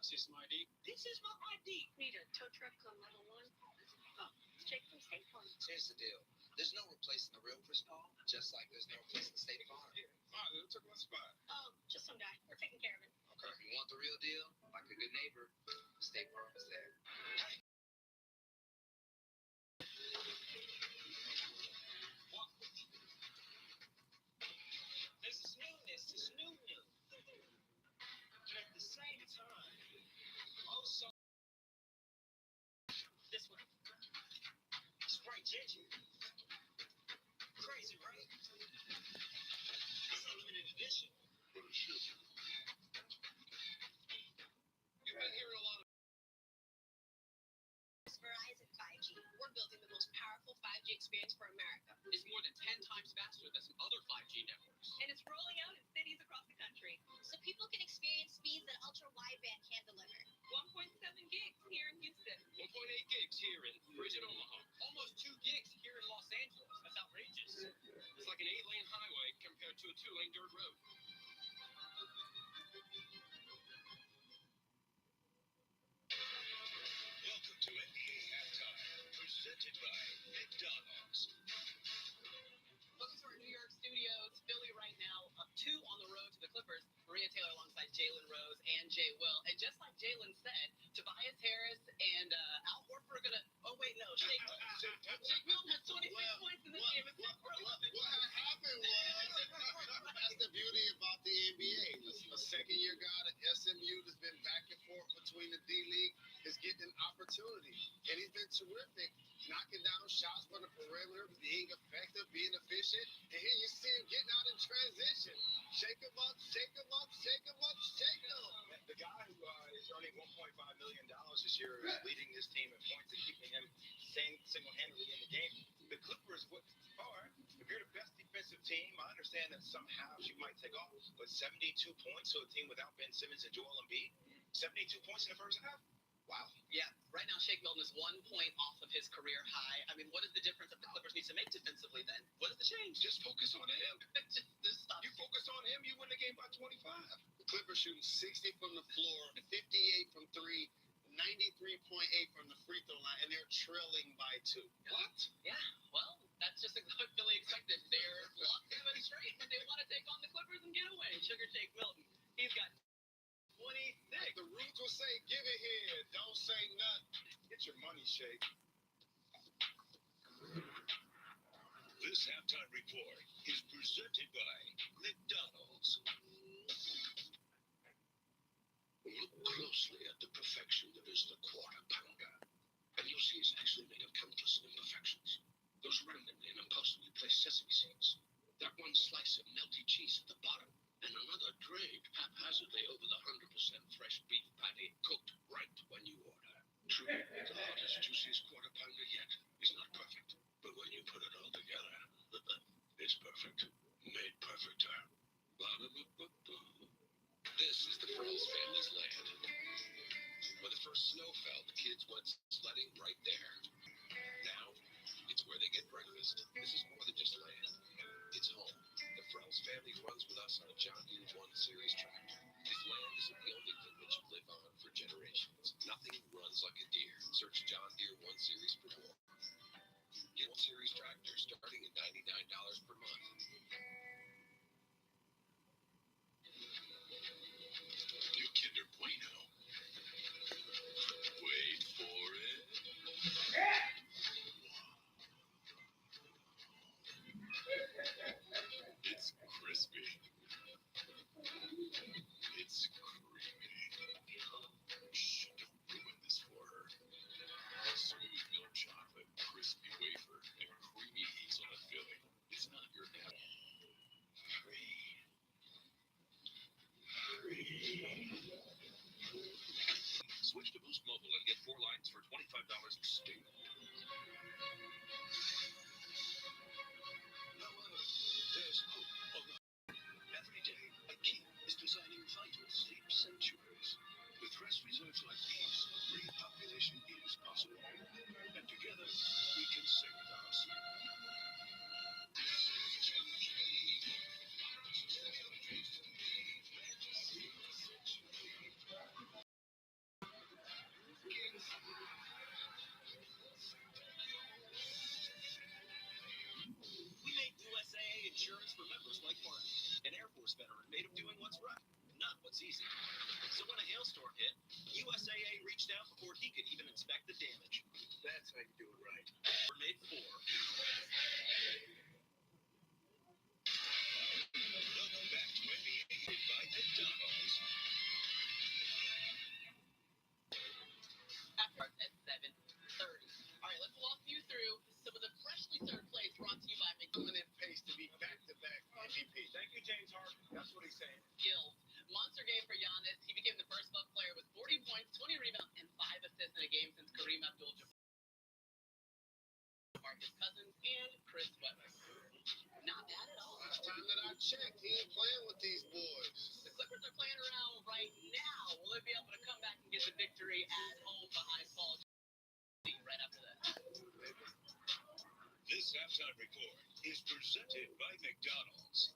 Is this my ID? This is my ID. Need a tow truck on level 1? Oh, it's Jake from State Farm. Here's the deal. There's no replacing the real Chris Paul, just like there's no replacing State Farm. Father, took my spot. Oh, just some guy. We're taking care of it. Okay. If you want the real deal, like a good neighbor, State Farm is there. Hey. This is newness. It's new. But at the same time, also This one. Sprite Ginger. Crazy, right? It's a limited edition. But it should be. You've been hearing a lot of Verizon 5G. We're building the most powerful 5G experience for America. It's more than 10 times faster than some other 5G networks. And it's rolling out in cities across the country. So people can experience speeds that ultra-wideband can't deliver. 1.7 gigs here in Houston. 1.8 gigs here in Bridget, Omaha. Almost 2 gigs here in Los Angeles. That's outrageous. It's like an 8-lane highway compared to a 2-lane dirt road. Welcome to NBA Halftime, presented by McDonald's. Welcome to our New York studios. Philly right now, up 2 on the road to the Clippers. Maria Taylor alongside Jalen Rose and Jay Will. And just like Jalen said, Tobias Harris and Al Horford are going to... Oh, wait, no. Shake Milton has 26 points in this game. It's 6 for 11. What happened was, that's the beauty about the NBA. A second-year guy at SMU that's been back and forth between the D-League is getting an opportunity. And he's been terrific, knocking down shots from the perimeter, being effective, being efficient. And here you see him getting out in transition. Shake him up, shake him up, shake him up, shake him. The guy who is earning $1.5 million this year is leading this team in points and keeping him single-handedly in the game. The Clippers are, if you're the best defensive team, I understand that somehow you might take off, but 72 points to a team without Ben Simmons and Joel Embiid, 72 points in the first half? Wow. Yeah, right now Shake Milton is 1 point off of his career high. I mean, what is the difference that the Clippers need to make defensively then? What is the change? Just focus on him. Just stop. You focus on him, you win the game by 25. The Clippers shooting 60 from the floor, 58 from 3, 93.8 from the free throw line, and they're trailing by 2. What? Yeah, well, that's just what Philly expected. They're locked in a straight, but they want to take on the Clippers and get away. Sugar Shake Milton, he's got 26. The roots will say, give it here, don't say nothing. Get your money, Shake. This halftime report is presented by McDonald's. Look closely at the perfection that is the Quarter Pounder, and you'll see it's actually made of countless imperfections. Those randomly and impulsively placed sesame seeds, that one slice of melty cheese at the bottom, and another draped haphazardly over the 100% fresh beef patty cooked right when you order. True, the hottest, juiciest Quarter Pounder yet is not perfect, but when you put it all together, it's perfect. Made perfecter. This is the Frells family's land. When the first snow fell, the kids went sledding right there. Now, it's where they get breakfast. This is more than just land. It's home. The Frells family runs with us on a John Deere 1 Series tractor. This land isn't the only thing that you live on for generations. Nothing runs like a deer. Search John Deere 1 Series for more. Get 1 Series tractor starting at $99 per month. New Kinder Bueno. Wait for it. It's crispy. It's creamy. Shh, don't ruin this for her. Smooth milk chocolate, crispy wafer, and creamy hazelnut filling. It's not your apple. Free. Switch to Boost Mobile and get 4 lines for $25 a state. However, there's hope alive. Every day, a key is designing vital sleep sanctuaries. With rest reserves like these, repopulation is possible. And together, we can save our sleep. We made USAA insurance for members like Martin, an Air Force veteran made of doing what's right, not what's easy. So when a hailstorm hit, USAA reached out before he could even inspect the damage. That's how you do it right. We're made for. Welcome back to NBA by McDonald's. After at 7:30. All right, let's walk you through some of the freshly served plays brought to you by Dominant pace to be back-to-back MVP. Thank you, James Harden. That's what he's saying. McGill. Monster game for Giannis. He became the first Buck player with 40 points, 20 rebounds, and 5 assists in a game since Kareem Abdul-Jabbar, Marcus Cousins, and Chris Webber. Not bad at all. Last time that I checked, he ain't playing with these boys. The Clippers are playing around right now. Will they be able to come back and get the victory at home behind Paul George? Right after that. This halftime report is presented by McDonald's.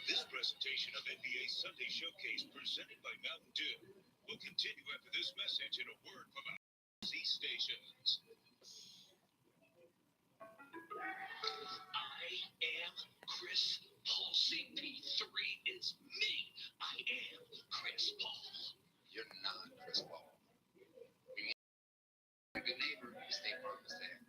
This presentation of NBA Sunday Showcase presented by Mountain Dew will continue after this message and a word from our C stations. I am Chris Paul. CP3 is me. I am Chris Paul. You're not Chris Paul. We want a good neighbor. State Farm is there.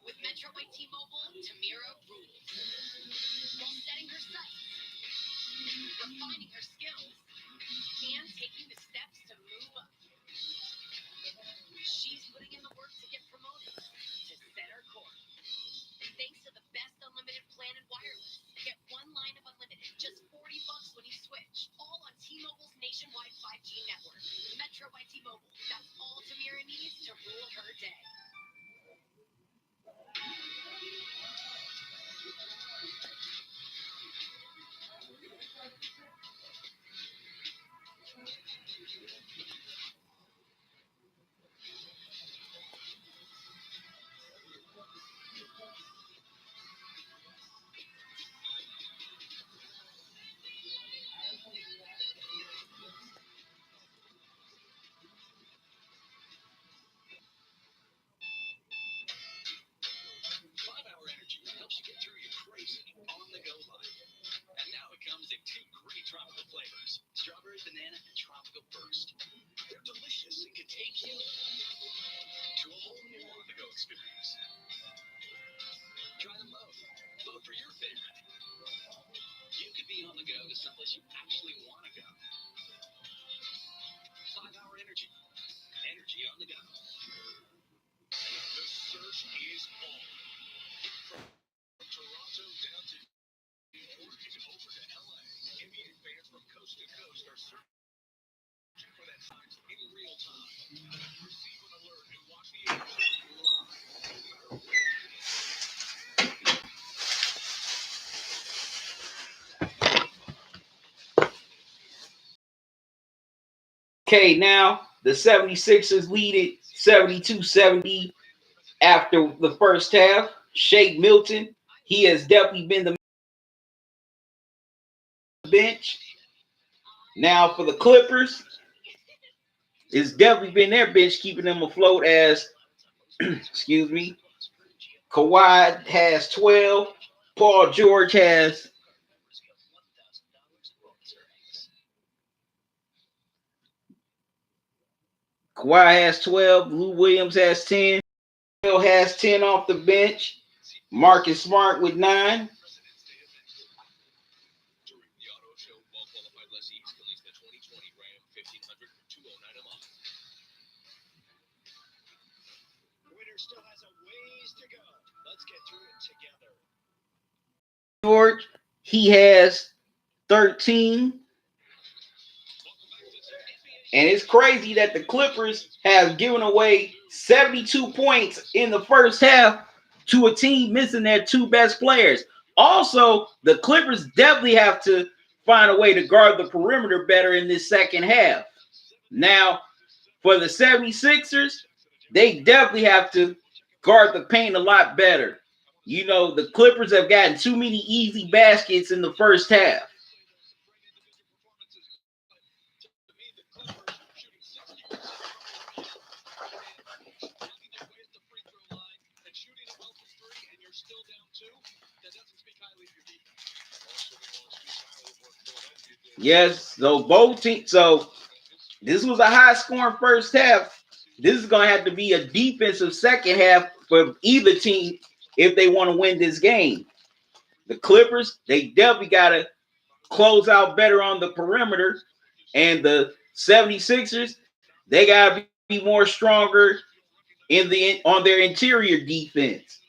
With Metro by T-Mobile, Tamira rules. While setting her sights, refining her skills, and taking the steps to move up. She's putting in the work to get promoted, to set her course. Thanks to the best unlimited plan in wireless. Get 1 line of unlimited, just $40 when you switch. All on T-Mobile's nationwide 5G network. Metro by T-Mobile. That's all Tamira needs to rule her day. Helps you get through your crazy on-the-go life. And now it comes in 2 great tropical flavors, strawberry, banana, and tropical burst. They're delicious and can take you to a whole new on-the-go experience. Try them both. Vote for your favorite. You could be on the go to someplace you actually want to go. 5-hour energy. Energy on the go. The search is on. From Toronto down to New York and over to LA, NBA fans from coast to coast are searching for that signs in real time. Receive an alert and watch the action live. Okay, now The 76ers lead it 72-70 after the first half. Shake Milton, he has definitely been the bench. Now for the Clippers, it's definitely been their bench keeping them afloat as, excuse me, Kawhi has 12. Paul George has Kawhi has 12. Lou Williams has 10. Bill has 10 off the bench. Marcus Smart with 9. Still has a ways to go. Let's get through it together. George, he has 13. And it's crazy that the Clippers have given away 72 points in the first half to a team missing their two best players. Also, the Clippers definitely have to find a way to guard the perimeter better in this second half. Now, for the 76ers, they definitely have to guard the paint a lot better. You know, the Clippers have gotten too many easy baskets in the first half. Yes, so both teams. So this was a high-scoring first half. This is going to have to be a defensive second half for either team if they want to win this game. The Clippers, they definitely got to close out better on the perimeter. And the 76ers, they got to be more stronger on their interior defense.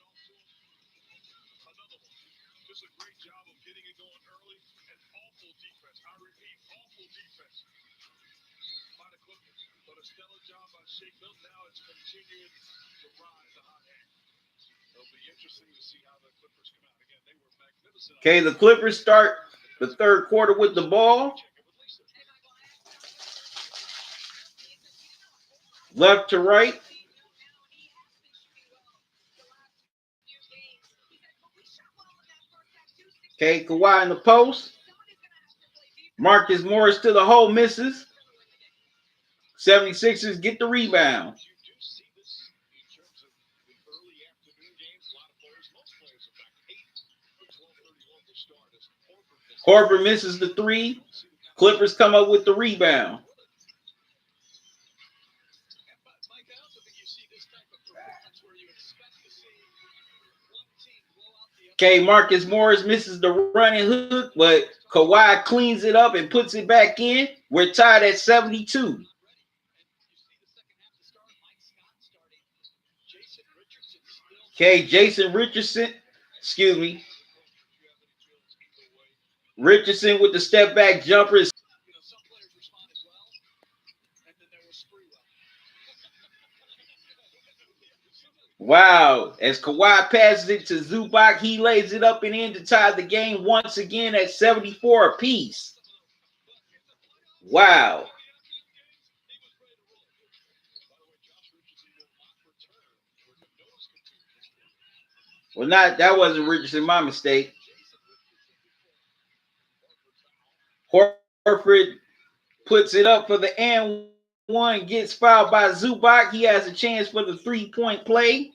Okay, the Clippers start the third quarter with the ball. Left to right. Okay, Kawhi in the post. Marcus Morris to the hole, misses. 76ers get the rebound. Horford misses the three. Clippers come up with the rebound. Okay, Marcus Morris misses the running hook, but Kawhi cleans it up and puts it back in. We're tied at 72. Okay, Jason Richardson, Richardson with the step back jumper. Wow. As Kawhi passes it to Zubac, he lays it up and in to tie the game once again at 74 apiece. Wow. Well, that wasn't Richardson, my mistake. Horford puts it up for the and one, gets fouled by Zubac. He has a chance for the three-point play.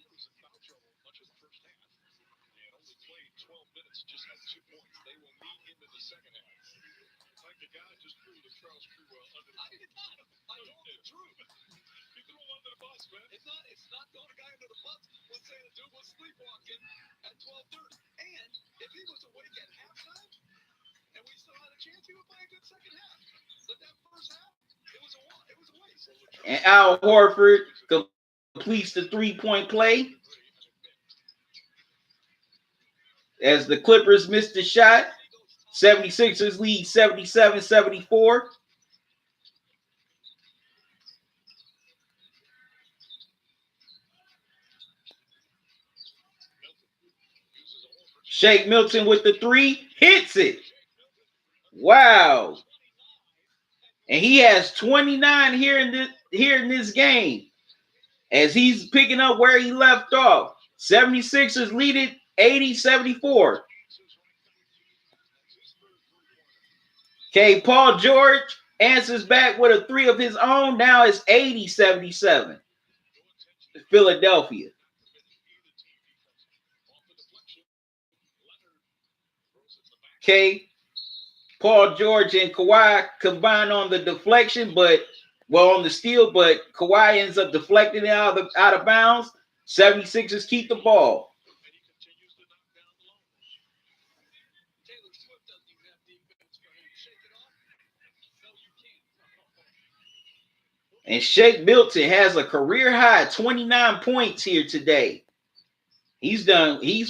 It's not throwing a guy under the bus. What's saying the dude was sleepwalking at 12:30. And if he was awake at halftime and we still had a chance, he would play a good second half. But that first half, it was a waste. And Al Horford completes the three-point play. As the Clippers missed the shot, 76ers lead 77-74. Shake Milton with the three, hits it. Wow. And he has 29 here in this game. As he's picking up where he left off. 76ers lead it 80-74. Okay, Paul George answers back with a three of his own. Now it's 80-77. Philadelphia. Okay, Paul George and Kawhi combine on the deflection, on the steal, but Kawhi ends up deflecting it out of bounds. 76ers keep the ball. And Shake Milton has a career high 29 points here today. He's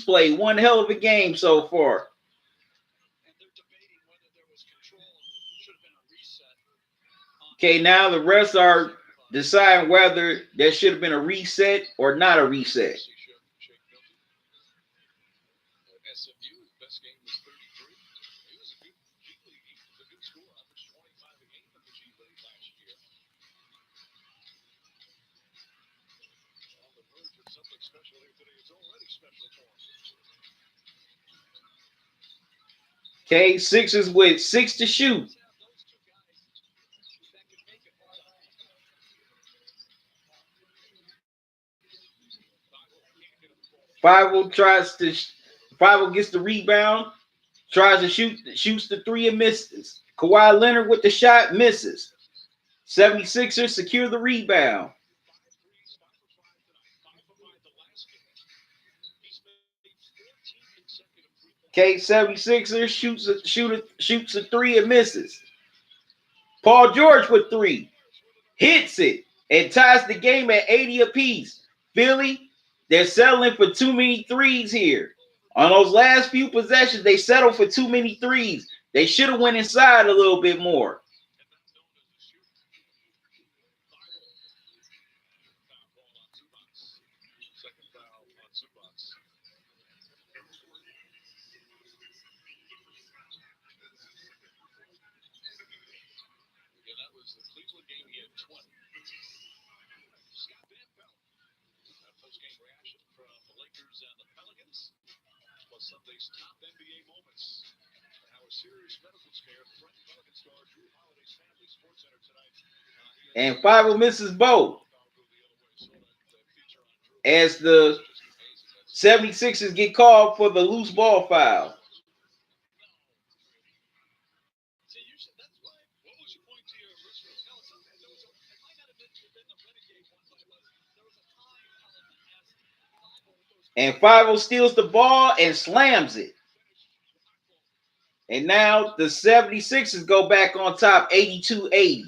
played one hell of a game so far. Okay, now the refs are deciding whether there should have been a reset or not a reset. Okay, Sixers with 6 to shoot. Fivel gets the rebound, tries to shoots the three and misses. Kawhi Leonard with the shot, misses. 76ers secure the rebound. Okay, 76ers shoots a three and misses. Paul George with 3. Hits it and ties the game at 80 apiece. Philly, they're settling for too many threes here. On those last few possessions, they settled for too many threes. They should have went inside a little bit more. Sunday's top NBA moments. Our serious medical scare threatened Pelican star Drew Holiday's family. Sports Center tonight. And Fivel misses both. As the 76ers get called for the loose ball foul. And Fivel steals the ball and slams it. And now the 76ers go back on top 82-80.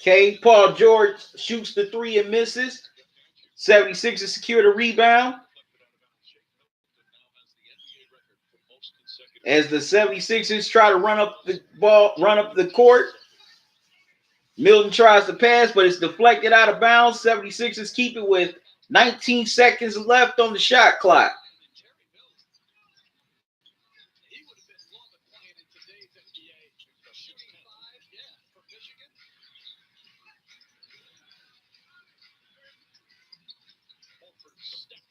Okay, Paul George shoots the three and misses. 76ers secure the rebound. As the 76ers try to run up the court. Milton tries to pass, but it's deflected out of bounds. 76ers keep it with 19 seconds left on the shot clock.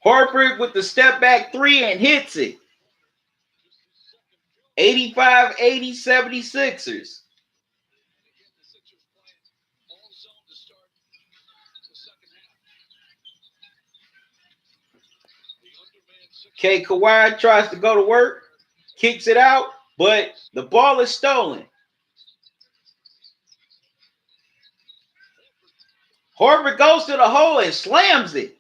Horford with the step back three and hits it. 85-80 76ers. Okay, Kawhi tries to go to work, kicks it out, but the ball is stolen. Horford goes to the hole and slams it.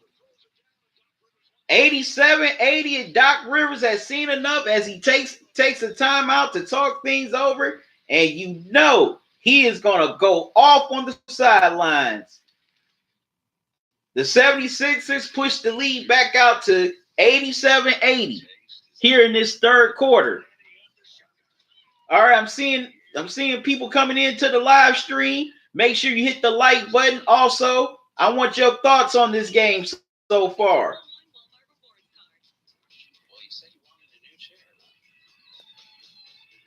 87-80, and Doc Rivers has seen enough as he takes a timeout to talk things over, and you know he is going to go off on the sidelines. The 76ers push the lead back out to 87-80 here in this third quarter. All right, I'm seeing people coming into the live stream. Make sure you hit the like button. Also, I want your thoughts on this game so far. he said he wanted a new chair.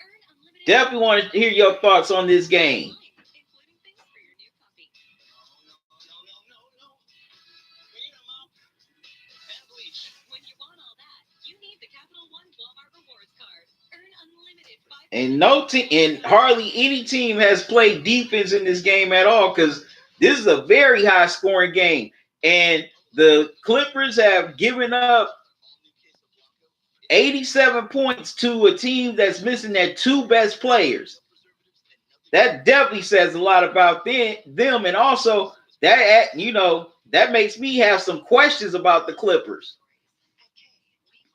Earn unlimited Definitely want to hear your thoughts on this game. including things for your new puppy. No. Clean him up and bleach. When you want all that, you need the Capital One 12-hour rewards card. Earn unlimited 5%. And no team, and hardly any team has played defense in this game at all, because this is a very high scoring game. And the Clippers have given up 87 points to a team that's missing their two best players. That definitely says a lot about them. And also that, that makes me have some questions about the Clippers.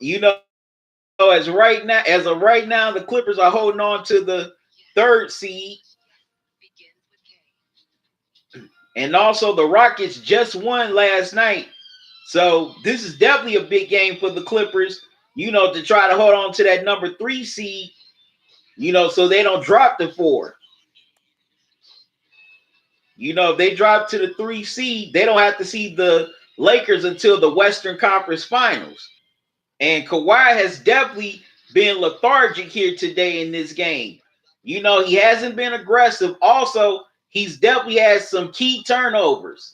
As of right now, the Clippers are holding on to the 3rd seed. And also the Rockets just won last night. So this is definitely a big game for the Clippers, to try to hold on to that number 3 seed, so they don't drop to 4. If they drop to the 3 seed, they don't have to see the Lakers until the Western Conference Finals. And Kawhi has definitely been lethargic here today in this game. He hasn't been aggressive. Also, he's definitely had some key turnovers.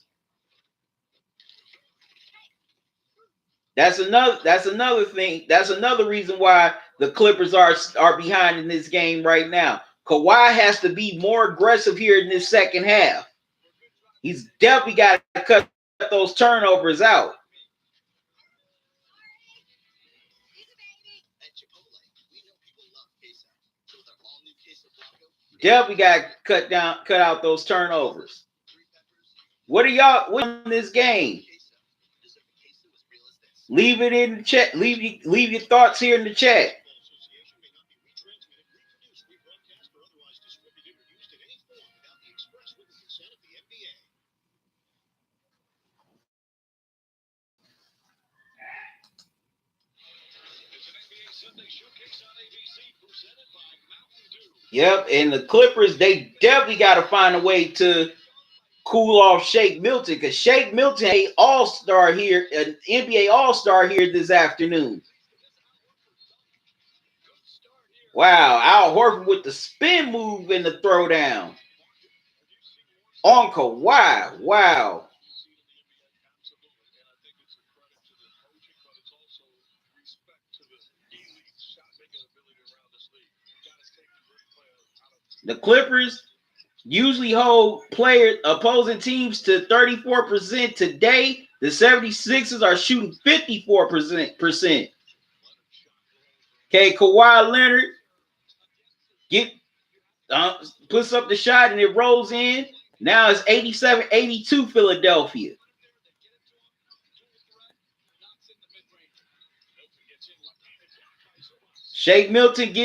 That's another thing. That's another reason why the Clippers are behind in this game right now. Kawhi has to be more aggressive here in this second half. He's definitely got to cut those turnovers out. Definitely got to cut out those turnovers. What are y'all in this game? Leave it in the chat. Leave your thoughts here in the chat. Yep, and the Clippers, they definitely got to find a way to cool off Shake Milton, because Shake Milton, an all-star here, an NBA all-star here this afternoon. Wow, Al Horford with the spin move and the throwdown on Kawhi. Wow. The Clippers usually hold opposing teams to 34%. Today, the 76ers are shooting 54%. Okay, Kawhi Leonard puts up the shot and it rolls in. Now it's 87-82 Philadelphia. Shake Milton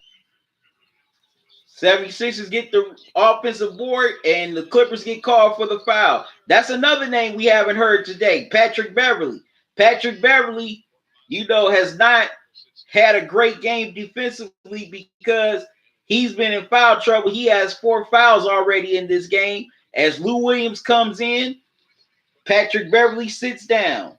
76ers get the offensive board, and the Clippers get called for the foul. That's another name we haven't heard today, Patrick Beverley. Patrick Beverley, has not had a great game defensively because he's been in foul trouble. He has 4 fouls already in this game. As Lou Williams comes in, Patrick Beverley sits down.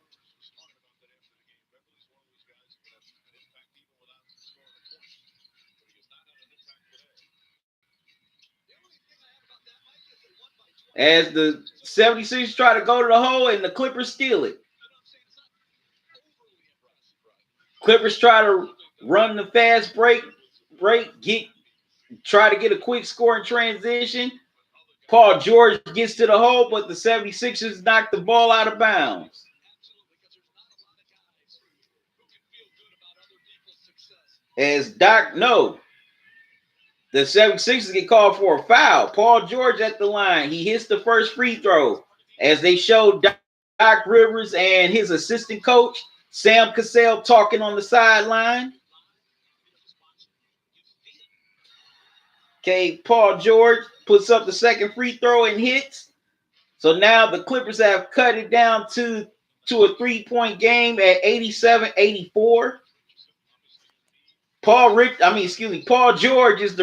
As the 76ers try to go to the hole and the Clippers steal it. Clippers try to run the fast break, try to get a quick score in transition. Paul George gets to the hole, but the 76ers knock the ball out of bounds. As the 76ers get called for a foul. Paul George at the line. He hits the first free throw. As they show Doc Rivers and his assistant coach, Sam Cassell, talking on the sideline. Okay, Paul George puts up the second free throw and hits. So now the Clippers have cut it down to a 3-point game at 87-84. Paul George is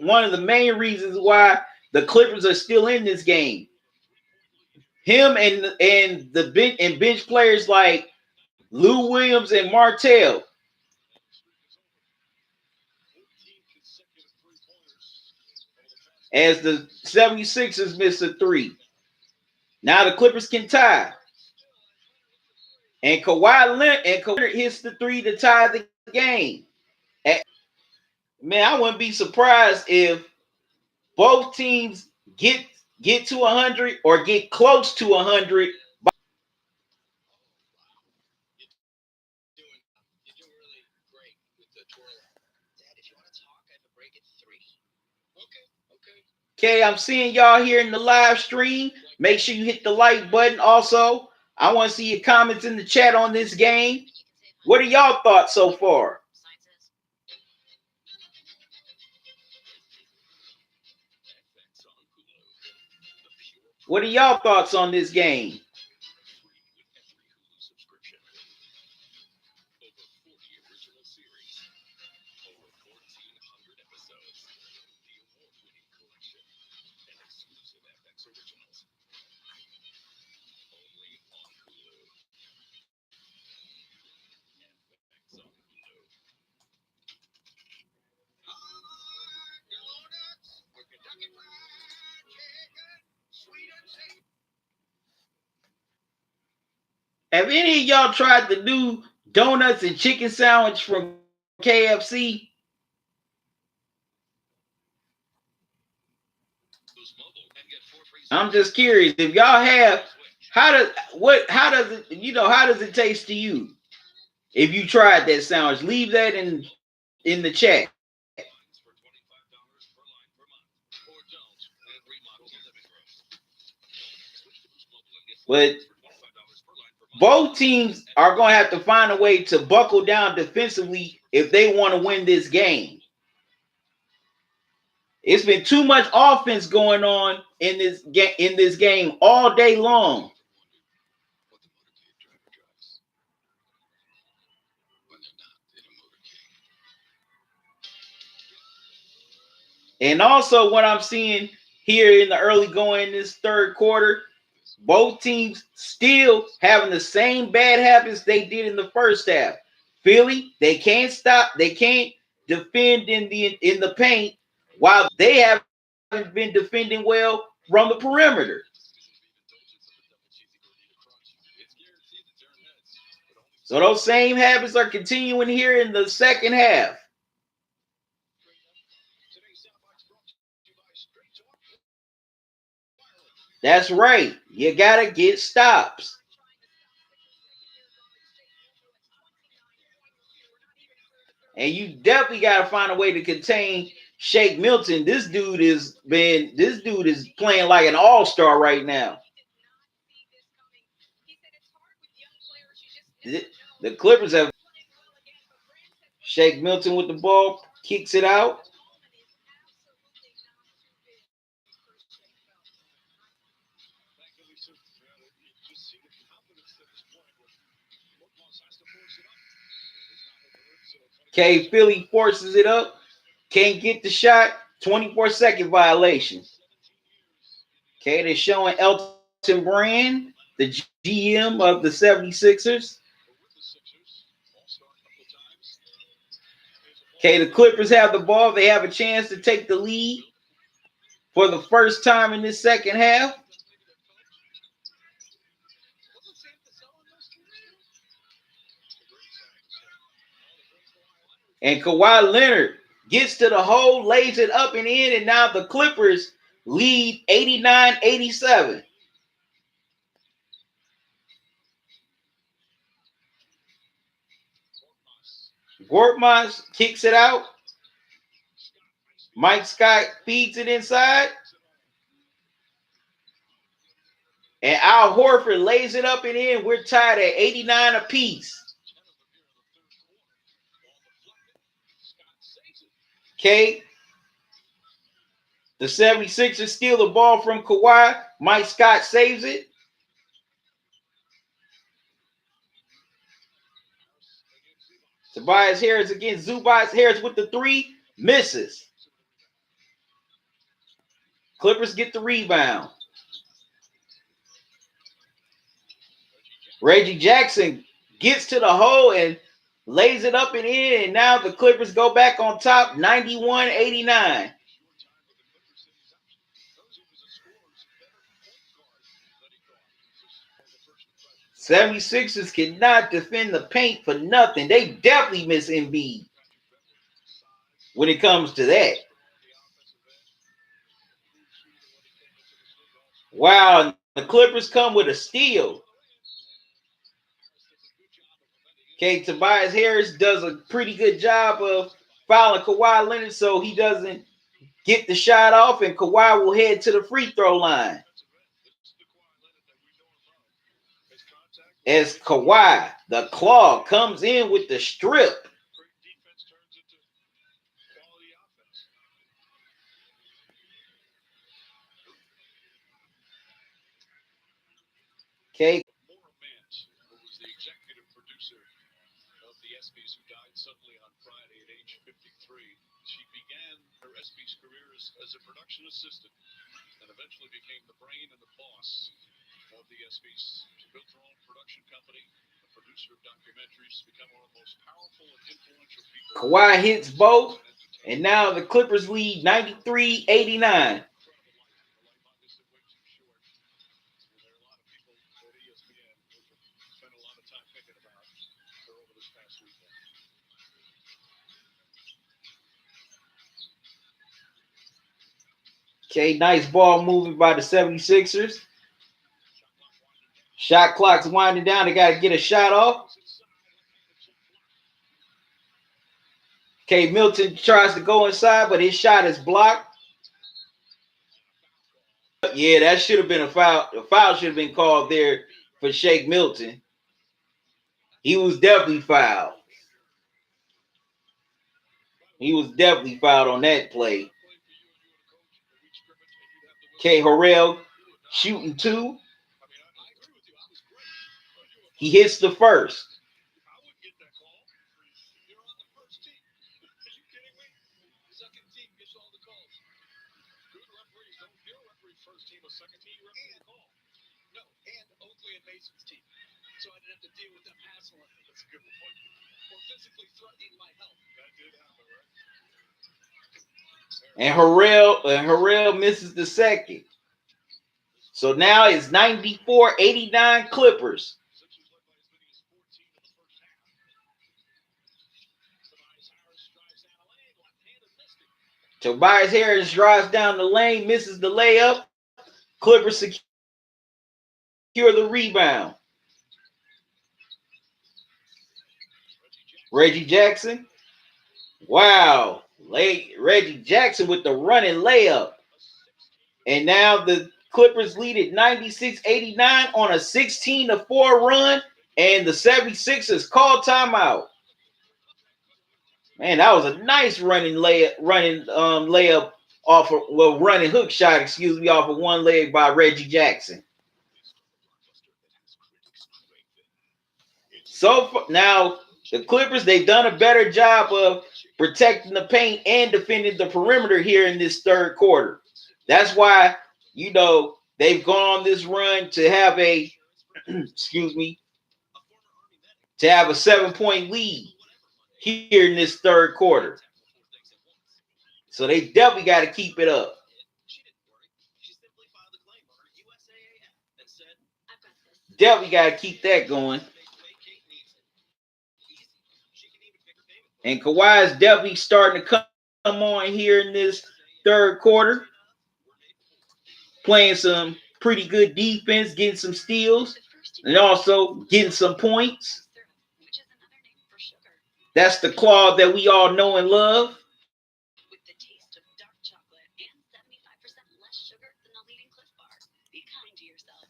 one of the main reasons why the Clippers are still in this game. Him and bench players like Lou Williams and Martell, as the 76ers miss a three. Now the Clippers can tie. And Kawhi Leonard hits the three to tie the game. Man, I wouldn't be surprised if both teams get to 100 or get close to 100. You're doing really great with the twirl. Dad, if you want to talk, I have a break at 3. Okay. Okay, I'm seeing y'all here in the live stream. Make sure you hit the like button. Also, I want to see your comments in the chat on this game. What are y'all thoughts so far? What are y'all thoughts on this game? Have any of y'all tried the new donuts and chicken sandwich from KFC? I'm just curious if y'all have. How does it taste to you? If you tried that sandwich, leave that in the chat. But both teams are going to have to find a way to buckle down defensively if they want to win this game. It's been too much offense going on in this game all day long. And also what I'm seeing here in the early going in this third quarter, both teams still having the same bad habits they did in the first half. Philly, they can't stop. They can't defend in the paint, while they haven't been defending well from the perimeter. So those same habits are continuing here in the second half. That's right. You got to get stops. And you definitely got to find a way to contain Shake Milton. This dude is playing like an all-star right now. The Clippers have Shake Milton with the ball, kicks it out. Okay, Philly forces it up. Can't get the shot. 24-second violation. Okay, they're showing Elton Brand, the GM of the 76ers. Okay, the Clippers have the ball. They have a chance to take the lead for the first time in this second half. And Kawhi Leonard gets to the hole, lays it up and in, and now the Clippers lead 89-87. Gortmas kicks it out. Mike Scott feeds it inside. And Al Horford lays it up and in. We're tied at 89 apiece. Okay. The 76ers steal the ball from Kawhi. Mike Scott saves it. Tobias Harris against Zubac. Harris with the three. Misses. Clippers get the rebound. Reggie Jackson gets to the hole and lays it up and in. And now the Clippers go back on top 91-89. 76ers cannot defend the paint for nothing. They definitely miss Embiid when it comes to that. Wow, the Clippers come with a steal. Okay, Tobias Harris does a pretty good job of fouling Kawhi Leonard so he doesn't get the shot off, and Kawhi will head to the free throw line. As Kawhi, the claw, comes in with the strip. Okay. Who was the executive producer of the ESPYs, who died suddenly on Friday at age 53. She began her ESPYs career as a production assistant and eventually became the brain and the boss of the ESPYs. She built her own production company, a producer of documentaries, to become one of the most powerful and influential people. Kawhi hits both, and now the Clippers lead 93-89. Okay, nice ball moving by the 76ers. Shot clock's winding down. They got to get a shot off. Okay, Milton tries to go inside, but his shot is blocked. Yeah, that should have been a foul. A foul should have been called there for Shake Milton. He was definitely fouled. He was definitely fouled on that play. Okay, Harrell shooting two. He hits the first. So I didn't have to deal with them hassling. That's a good point. Or physically threatening my health. That did happen, right? And Harrell misses the second. So now it's 94-89 Clippers. Tobias Harris drives down the lane, misses the layup. Clippers secure the rebound. Reggie Jackson. Wow. Reggie Jackson with the running layup. And now the Clippers lead at 96-89 on a 16-4 run. And the 76ers call timeout. Man, that was a nice running layup off of, well, running hook shot, off of one leg by Reggie Jackson. So now the Clippers, they've done a better job of protecting the paint and defending the perimeter here in this third quarter. That's why, they've gone on this run to have a, to have a 7-point lead here in this third quarter. So they definitely got to keep it up. Definitely got to keep that going. And Kawhi is definitely starting to come on here in this third quarter. Playing some pretty good defense, getting some steals, and also getting some points. That's the Claw that we all know and love. With the taste of dark chocolate and 75% less sugar than the leading Cliff Bar. Be kind to yourself.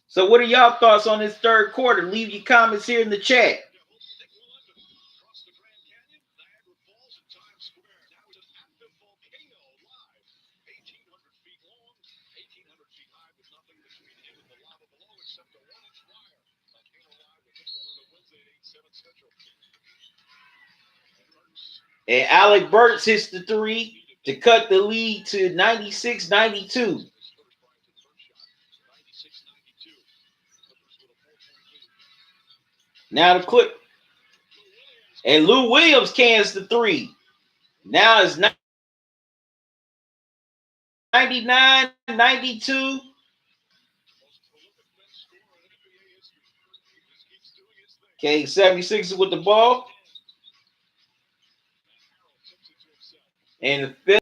So what are y'all thoughts on this third quarter? Leave your comments here in the chat. And Alec Burks hits the three to cut the lead to 96-92. Now the clip. And Lou Williams cans the three. Now it's 99-92. Okay, 76ers with the ball. And the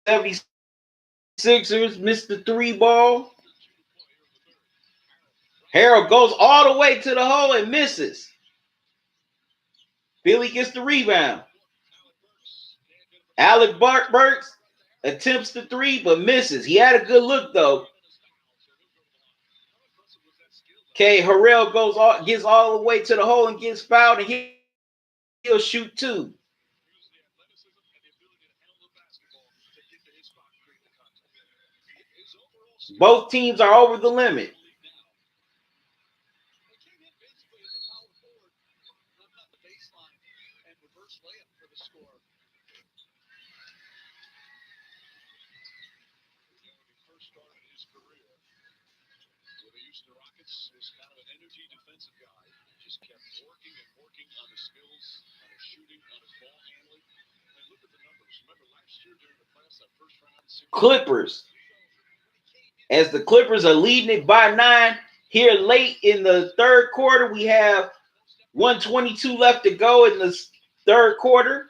76ers missed the 3 ball. Harold goes all the way to the hole and misses. Philly gets the rebound. Alec Burks attempts the 3 but misses. He had a good look though. Okay, Harrell gets all the way to the hole and gets fouled, and he'll shoot 2. Both teams are over the limit. Clippers. As the Clippers are leading it by 9 here late in the third quarter, we have 1:22 left to go in the third quarter.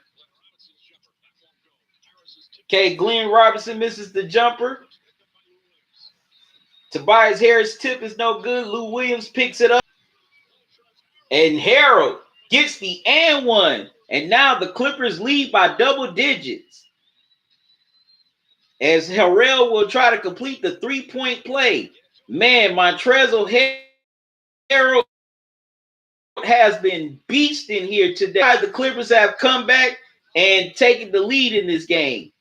Okay, Glenn Robinson misses the jumper. Tobias Harris' tip is no good. Lou Williams picks it up. And Harold gets the and one. And now the Clippers lead by double digits. As Harrell will try to complete the 3-point play. Man, Montrezl Harrell has been beasting here today. The Clippers have come back and taken the lead in this game.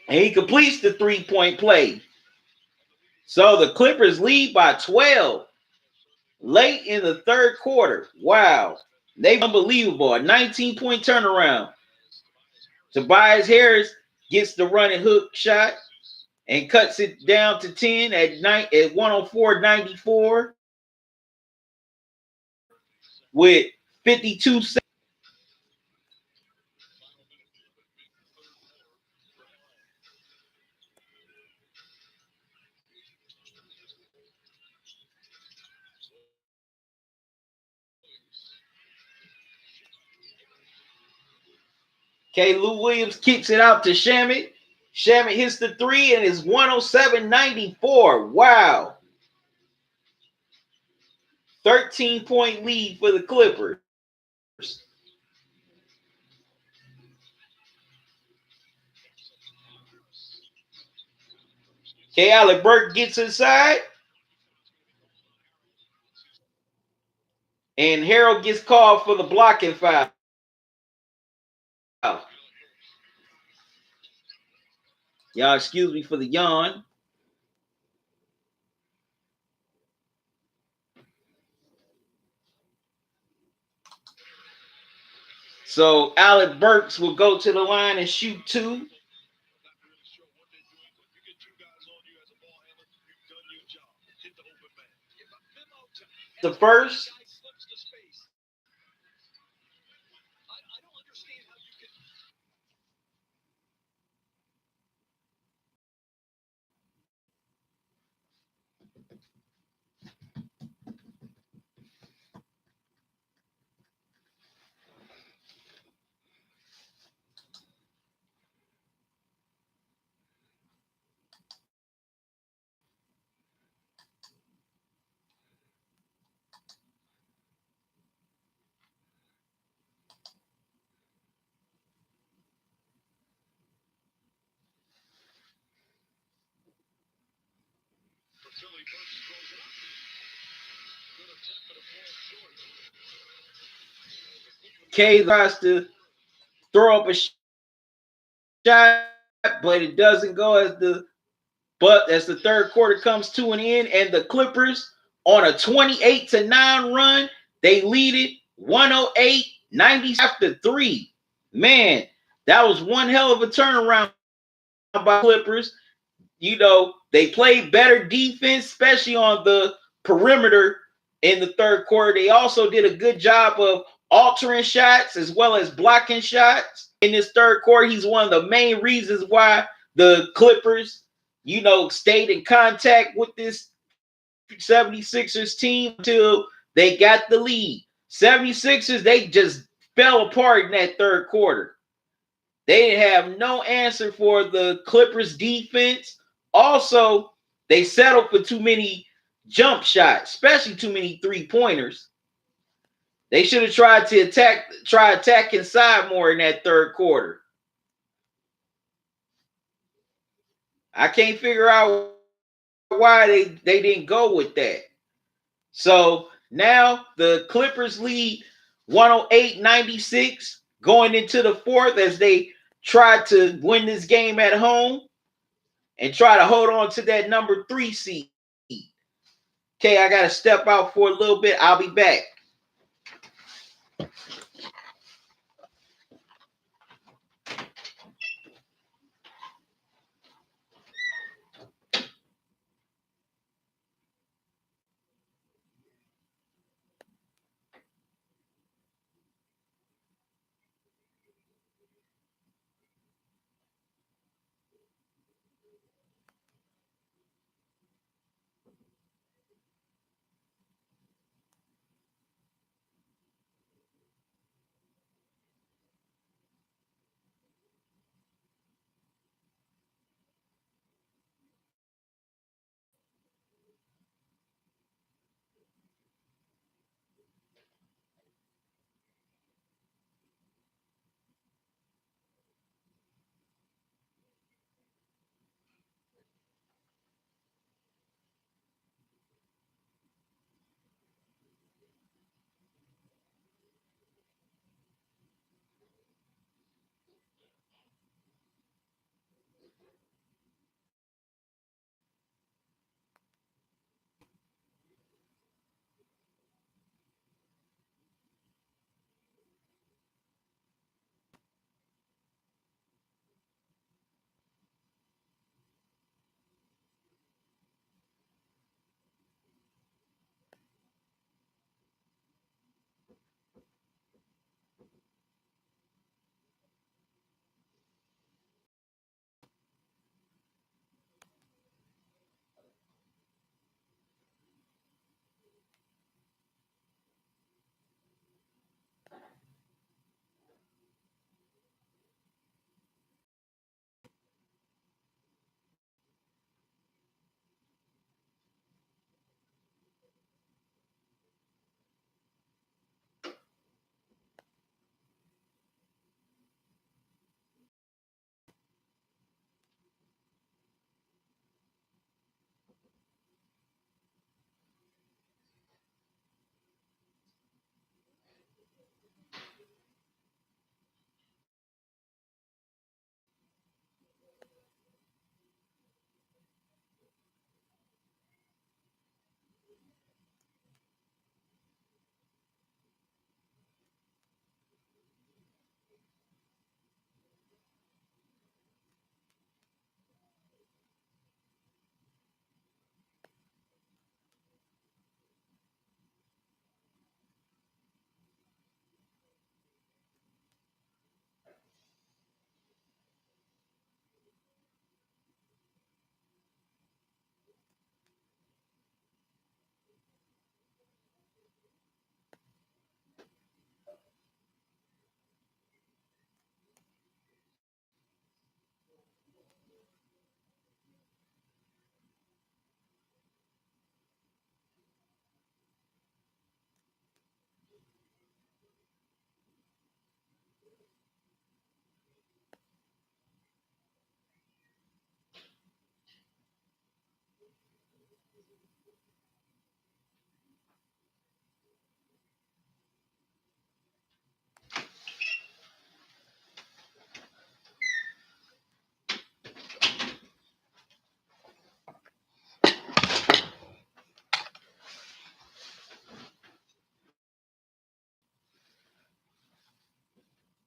And he completes the 3-point play. So the Clippers lead by 12 late in the third quarter. Wow. They unbelievable. A 19-point turnaround. Tobias Harris gets the running hook shot and cuts it down to 10 at 104-94 with 52 seconds. Okay, Lou Williams kicks it out to Shamet. Shamet hits the 3 and it's 107-94. Wow. 13-point lead for the Clippers. Okay, Alec Burks gets inside. And Harold gets called for the blocking foul. Y'all excuse me for the yawn. So Alec Burks will go to the line and shoot 2. The first. K tries to throw up a shot, but it doesn't go as the third quarter comes to an end, and the Clippers on a 28-9 run, they lead it 108-90 after 3. Man, that was one hell of a turnaround by Clippers. You know, they played better defense, especially on the perimeter in the third quarter. They also did a good job of altering shots as well as blocking shots in this third quarter. He's one of the main reasons why the Clippers, stayed in contact with this 76ers team until they got the lead. 76ers, they just fell apart in that third quarter. They have no answer for the Clippers defense. Also, they settled for too many jump shots, especially too many three-pointers. They should have tried to attack inside more in that third quarter. I can't figure out why they didn't go with that. So now the Clippers lead 108-96 going into the fourth as they try to win this game at home and try to hold on to that number 3 seed. Okay, I got to step out for a little bit. I'll be back.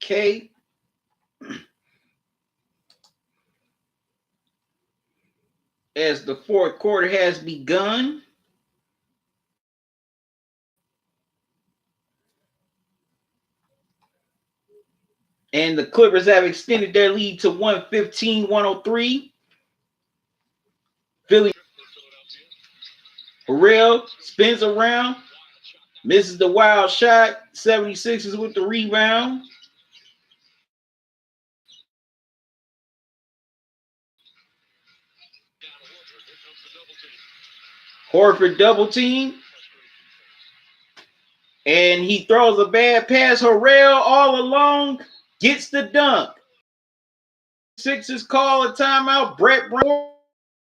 Okay. As the fourth quarter has begun, And the Clippers have extended their lead to 115-103. Philly Harrell spins around, misses the wild shot. 76ers with the rebound. Horford double team. And he throws a bad pass. Harrell all alone gets the dunk. Sixers call a timeout. Brett Brown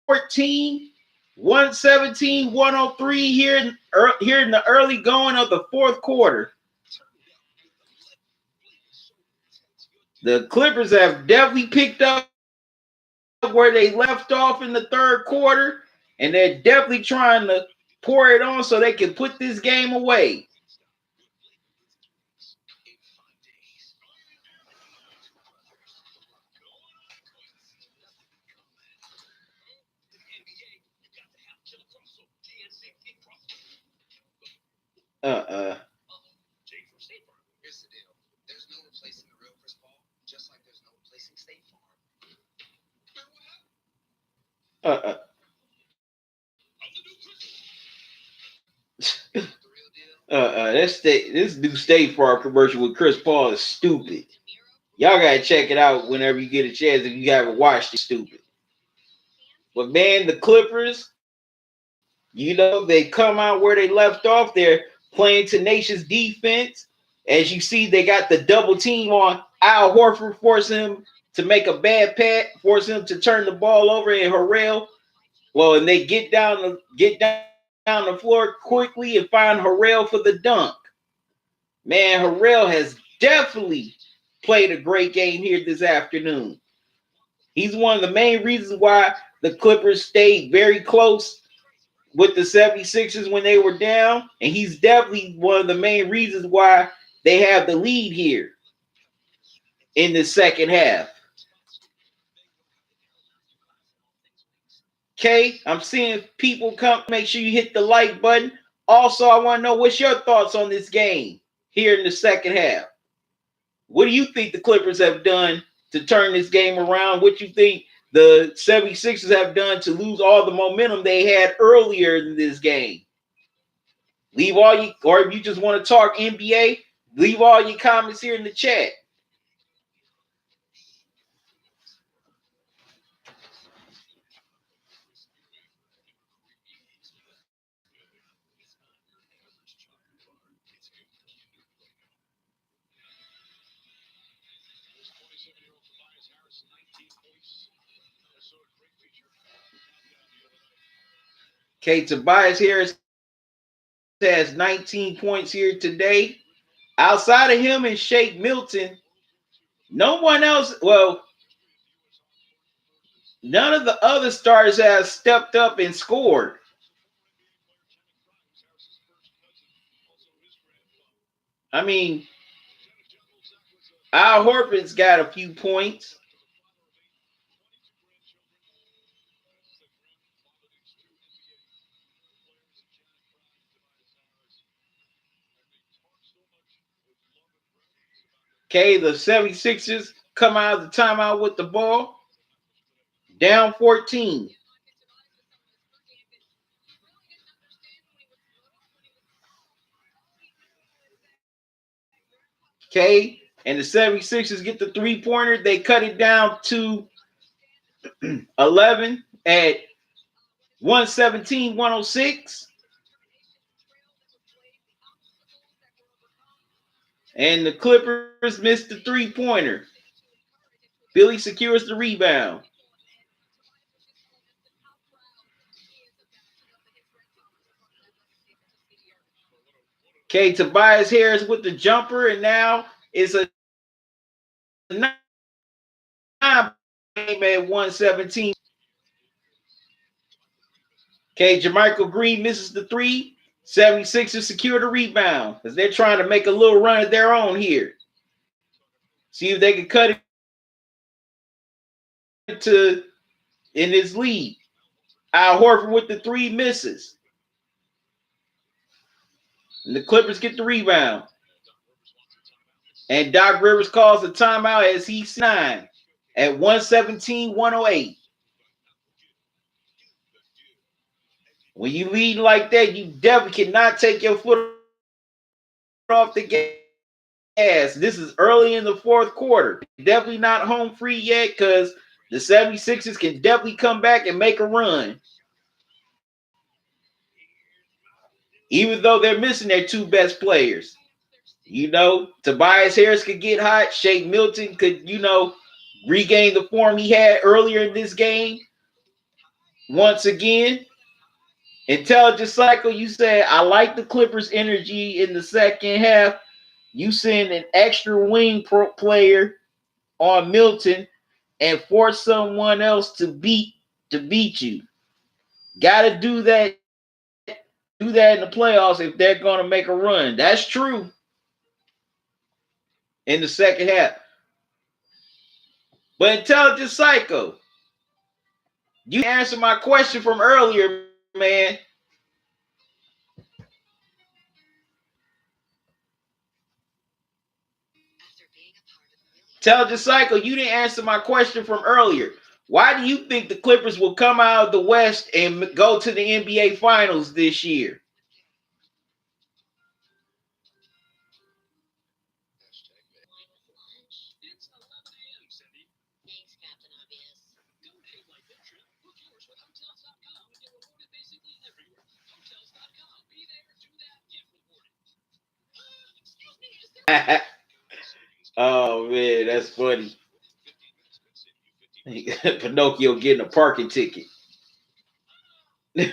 14, 117-103 here in the early going of the fourth quarter. The Clippers have definitely picked up where they left off in the third quarter, and they're definitely trying to pour it on so they can put this game away. Here's the deal. There's no replacing the real Chris Paul, just like there's no replacing State Farm. The real deal. This new State Farm commercial with Chris Paul is stupid. Y'all gotta check it out whenever you get a chance if you haven't watched it. Stupid. But man, the Clippers, they come out where they left off. They're playing tenacious defense. As you see, they got the double team on Al Horford, forcing him to make a bad pass, forcing him to turn the ball over, and Harrell. Well, and they get down the floor quickly and find Harrell for the dunk. Man, Harrell has definitely played a great game here this afternoon. He's one of the main reasons why the Clippers stayed very close with the 76ers when they were down, and he's definitely one of the main reasons why they have the lead here in the second half. Okay, I'm seeing people come. Make sure you hit the like button. Also, I want to know what's your thoughts on this game here in the second half. What do you think the Clippers have done to turn this game around? What you think the 76ers have done to lose all the momentum they had earlier in this game? Leave all you, or if you just want to talk NBA, leave all your comments here in the chat. Okay, Tobias Harris has 19 points here today. Outside of him and Shake Milton, no one else, well, none of the other stars have stepped up and scored. I mean, Al Horford's got a few points. Okay, the 76ers come out of the timeout with the ball. Down 14. Okay, and the 76ers get the three-pointer. They cut it down to 11 at 117-106. And the Clippers missed the three-pointer. Billy secures the rebound. Okay, Tobias Harris with the jumper, and now it's a 9 game at 117. Okay, Jermichael Green misses the three. 76ers secure the rebound because they're trying to make a little run of their own here. See if they can cut it to in this lead. Al Horford with the three misses. And the Clippers get the rebound. And Doc Rivers calls a timeout as he's 9 at 117-108. When you lead like that, you definitely cannot take your foot off the gas. This is early in the fourth quarter. Definitely not home free yet because the 76ers can definitely come back and make a run. Even though they're missing their two best players. You know, Tobias Harris could get hot. Shake Milton could, regain the form he had earlier in this game. Once again, Intelligent Cycle, you said, I like the Clippers' energy in the second half. You send an extra wing player on Milton and force someone else to beat you. Got to do that. Do that in the playoffs if they're going to make a run. That's true. In the second half. But Intelligent Psycho, you answered my question from earlier, man. Intelligent Psycho, you didn't answer my question from earlier. Why do you think the Clippers will come out of the West and go to the NBA Finals this year? It's 11 a.m., Cindy. Thanks, Captain Obvious. Don't hate like that trip. Book yours with Hotels.com and get rewarded basically everywhere. Hotels.com. Be there, do that, get rewarded. Excuse me, is there... Oh, man, that's funny. Pinocchio getting a parking ticket. And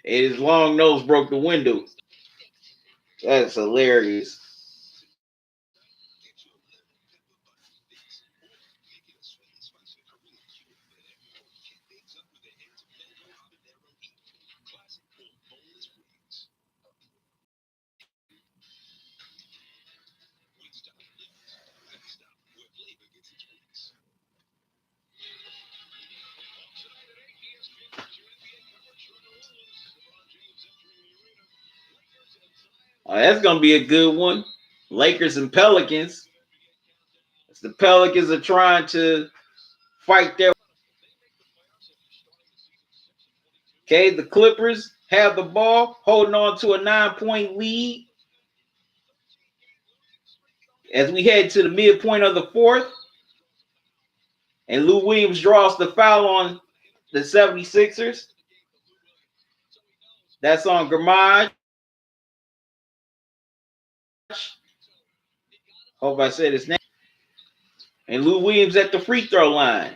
his long nose broke the window. That's hilarious. Oh, that's going to be a good one. Lakers and Pelicans. The Pelicans are trying to fight their... Okay, the Clippers have the ball, holding on to a 9-point lead. As we head to the midpoint of the fourth. And Lou Williams draws the foul on the 76ers. That's on Gramage. Hope I said his name. And Lou Williams at the free throw line.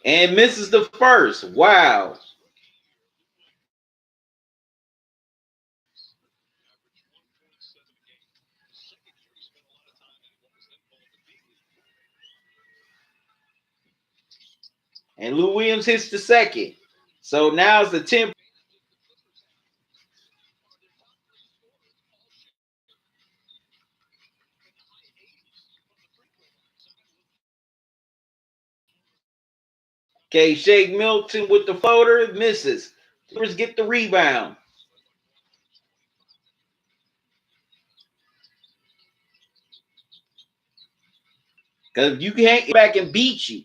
And misses the first. Wow. And Lou Williams hits the second. So now it's the 10. Okay, Shake Milton with the floater, misses. Clippers get the rebound. Because you can't get back and beat you.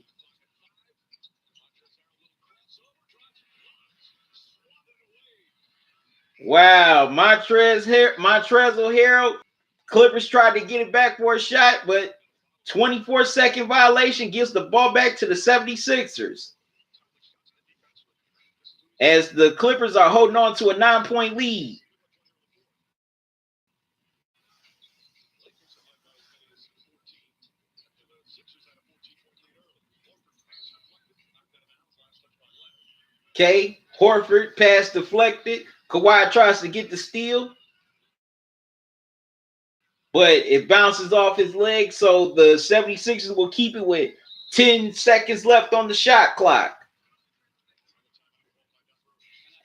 Wow, Montrezl Harrell. Clippers tried to get it back for a shot, but 24-second violation gives the ball back to the 76ers. As the Clippers are holding on to a 9-point lead. Okay, Horford pass deflected. Kawhi tries to get the steal, but it bounces off his leg, so the 76ers will keep it with 10 seconds left on the shot clock.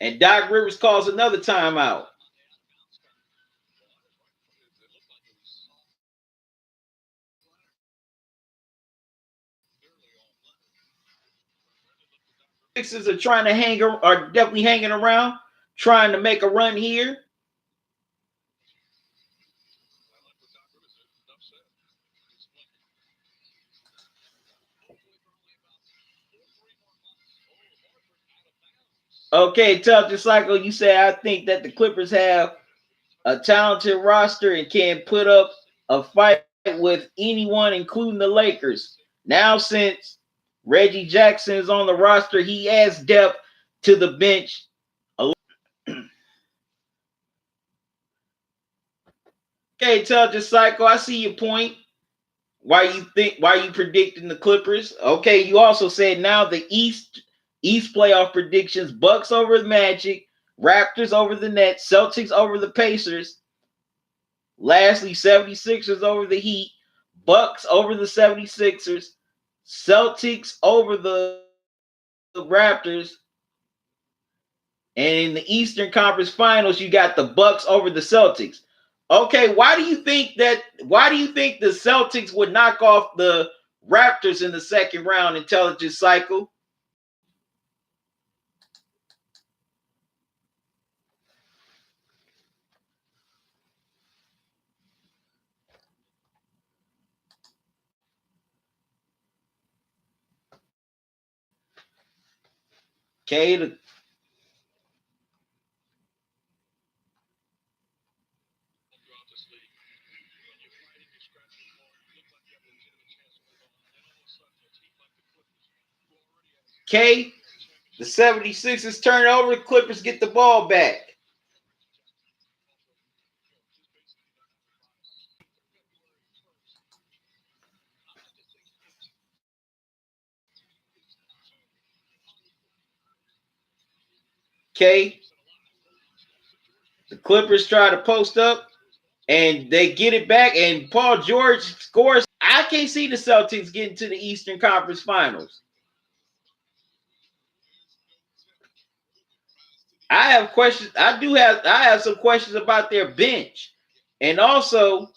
And Doc Rivers calls another timeout. Sixers are definitely hanging around, trying to make a run here. Okay, Intelligent Cycle, you say I think that the Clippers have a talented roster and can put up a fight with anyone, including the Lakers. Now, since Reggie Jackson is on the roster, he adds depth to the bench. Okay, Intelligent Cycle, I see your point. Why you predicting the Clippers? Okay, you also said now the East playoff predictions: Bucks over the Magic, Raptors over the Nets, Celtics over the Pacers. Lastly, 76ers over the Heat, Bucks over the 76ers, Celtics over the Raptors, and in the Eastern Conference Finals, you got the Bucks over the Celtics. Okay, why do you think the Celtics would knock off the Raptors in the second round, Intelligent Cycle? Okay, the 76ers turn over, the Clippers get the ball back. Okay, the Clippers try to post up, and they get it back, and Paul George scores. I can't see the Celtics getting to the Eastern Conference Finals. I have questions. I have some questions about their bench. And also,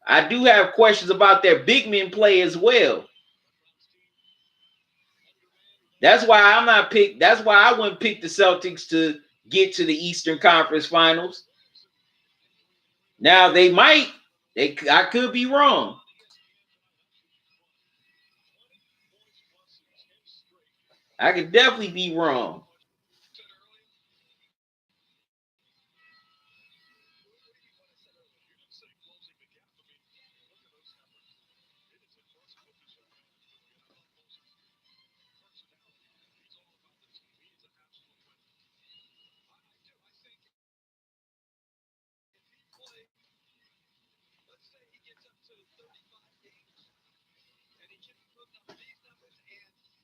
I do have questions about their big men play as well. That's why I wouldn't pick the Celtics to get to the Eastern Conference Finals. Now I could be wrong. I could definitely be wrong.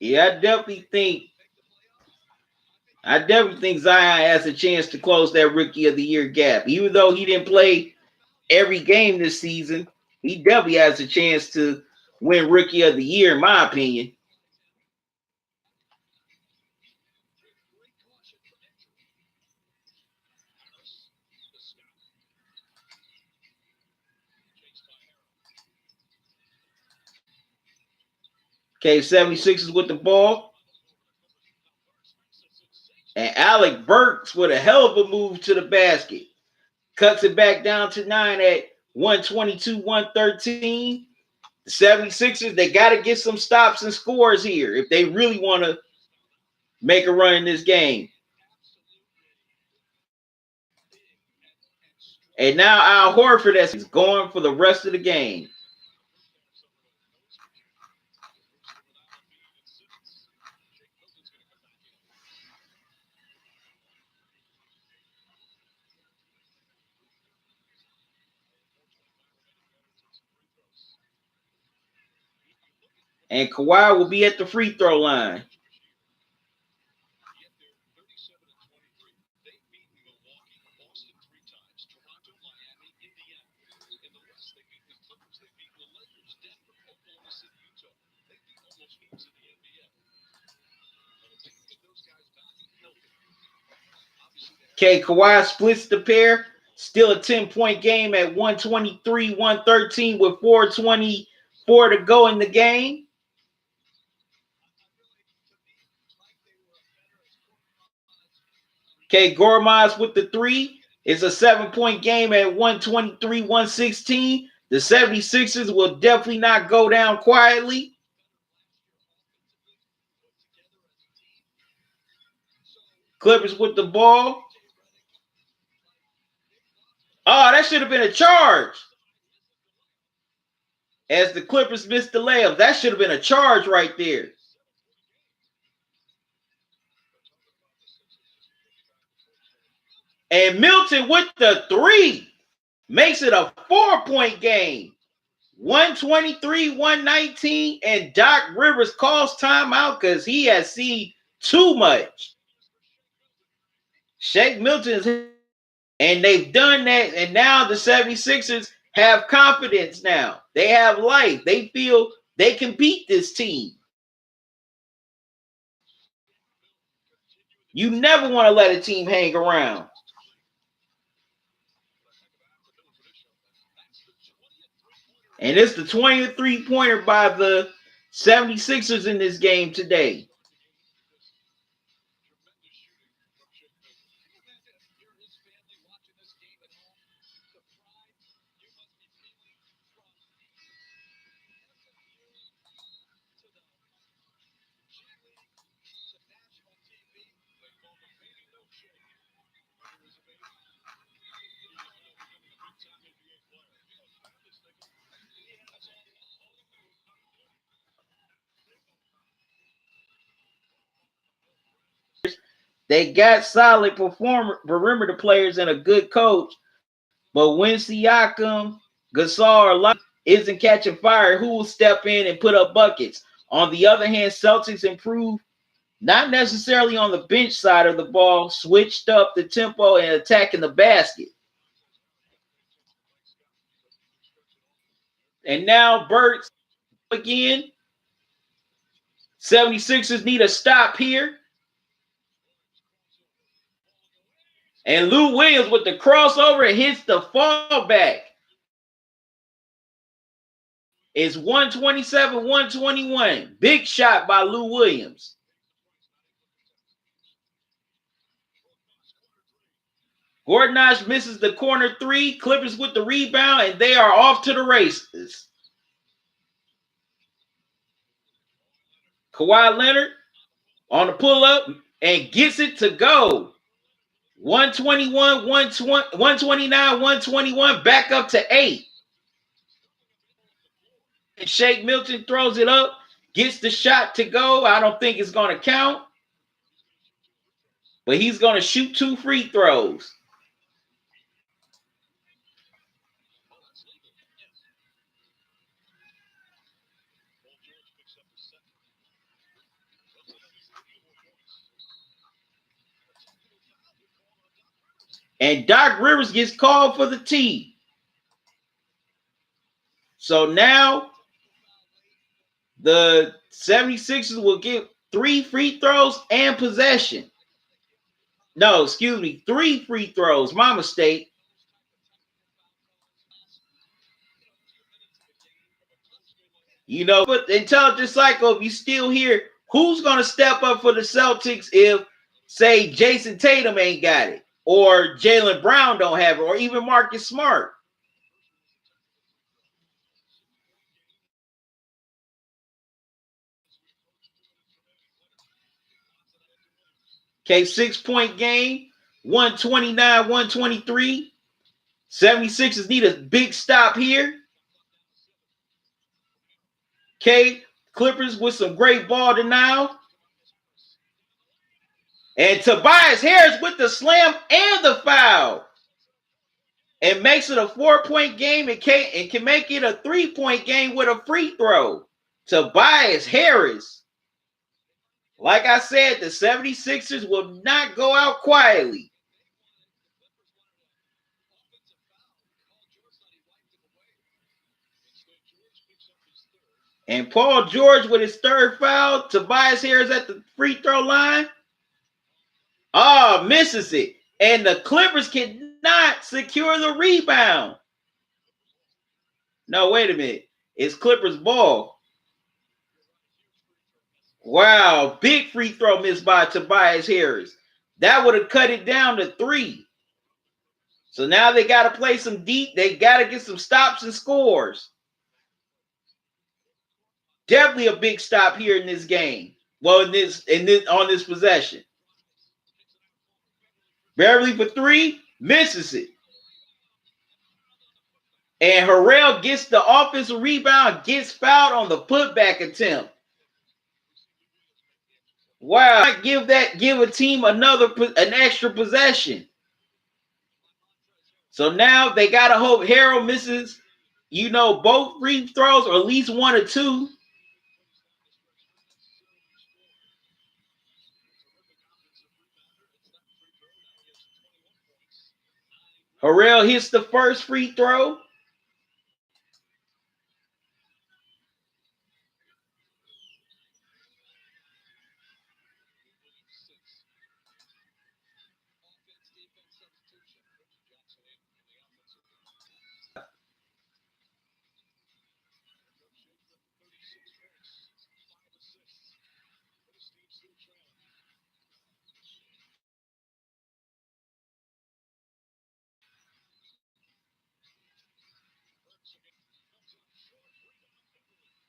Yeah, I definitely think Zion has a chance to close that Rookie of the Year gap. Even though he didn't play every game this season, he definitely has a chance to win Rookie of the Year, in my opinion. Okay, 76ers with the ball. And Alec Burks with a hell of a move to the basket. Cuts it back down to 9 at 122, 113. The 76ers, they got to get some stops and scores here if they really want to make a run in this game. And now Al Horford is going for the rest of the game. And Kawhi will be at the free throw line. Okay, Kawhi splits the pair. Still a 10-point game at 123, 113 with 4:24 to go in the game. Okay, Gormaz with the 3. It's a 7-point game at 123, 116. The 76ers will definitely not go down quietly. Clippers with the ball. Oh, that should have been a charge. As the Clippers missed the layup. That should have been a charge right there. And Milton with the 3 makes it a 4-point game. 123-119, and Doc Rivers calls timeout because he has seen too much. Shake Milton's, and they've done that, and now the 76ers have confidence now. They have life. They feel they can beat this team. You never want to let a team hang around. And it's the 20th three-pointer by the 76ers in this game today. They got solid perimeter players and a good coach, but when Siakam, Gasol, isn't catching fire, who will step in and put up buckets? On the other hand, Celtics improve, not necessarily on the bench side of the ball, switched up the tempo and attacking the basket. And now Burks again. 76ers need a stop here. And Lou Williams with the crossover hits the fallback. It's 127-121. Big shot by Lou Williams. Gordon misses the corner 3. Clippers with the rebound, and they are off to the races. Kawhi Leonard on the pull-up and gets it to go. 121, 129, 121, back up to 8. And Shake Milton throws it up, gets the shot to go. I don't think it's going to count. But he's going to shoot 2 free throws. And Doc Rivers gets called for the tee. So now the 76ers will get 3 free throws and possession. No, excuse me, 3 free throws. My mistake. You know, but Intelligent Psycho, if you still here, who's going to step up for the Celtics if, say, Jason Tatum ain't got it? Or Jaylen Brown don't have it, or even Marcus Smart. Okay, 6-point game, 129-123. 76ers need a big stop here. Okay, Clippers with some great ball denial. And Tobias Harris with the slam and the foul. And makes it a 4-point game and can make it a 3-point game with a free throw. Tobias Harris. Like I said, the 76ers will not go out quietly. And Paul George with his 3rd foul. Tobias Harris at the free throw line. Misses it. And the Clippers cannot secure the rebound. No, wait a minute. It's Clippers ball. Wow, big free throw missed by Tobias Harris. That would have cut it down to 3. So now they got to play some deep. They got to get some stops and scores. Definitely a big stop here in this game. Well, on this possession. Beverly for three, misses it. And Harrell gets the offensive rebound, gets fouled on the putback attempt. Wow, give a team an extra possession. So now they gotta hope Harrell misses, both free throws or at least one or two. Harrell hits the first free throw.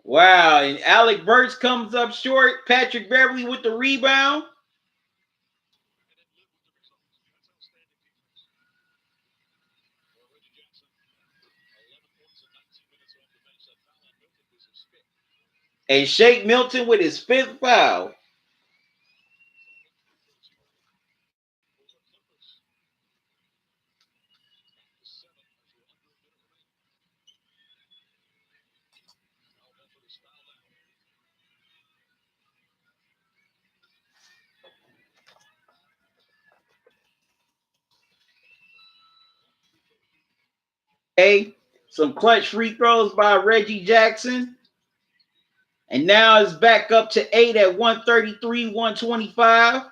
Wow, and Alec Burks comes up short. Patrick Beverly with the rebound. And Shake Milton with his fifth foul. Okay, some clutch free throws by Reggie Jackson. And now it's back up to 8 at 133, 125.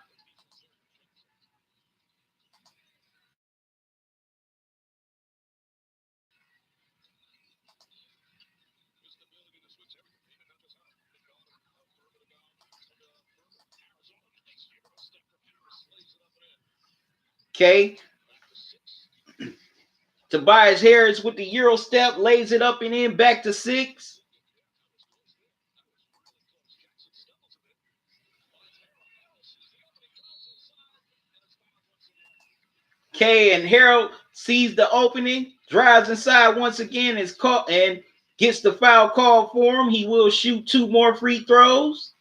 Okay. Tobias Harris with the Euro step, lays it up and in, back to 6. Okay, and Harold sees the opening, drives inside once again, is caught and gets the foul call for him. He will shoot 2 more free throws.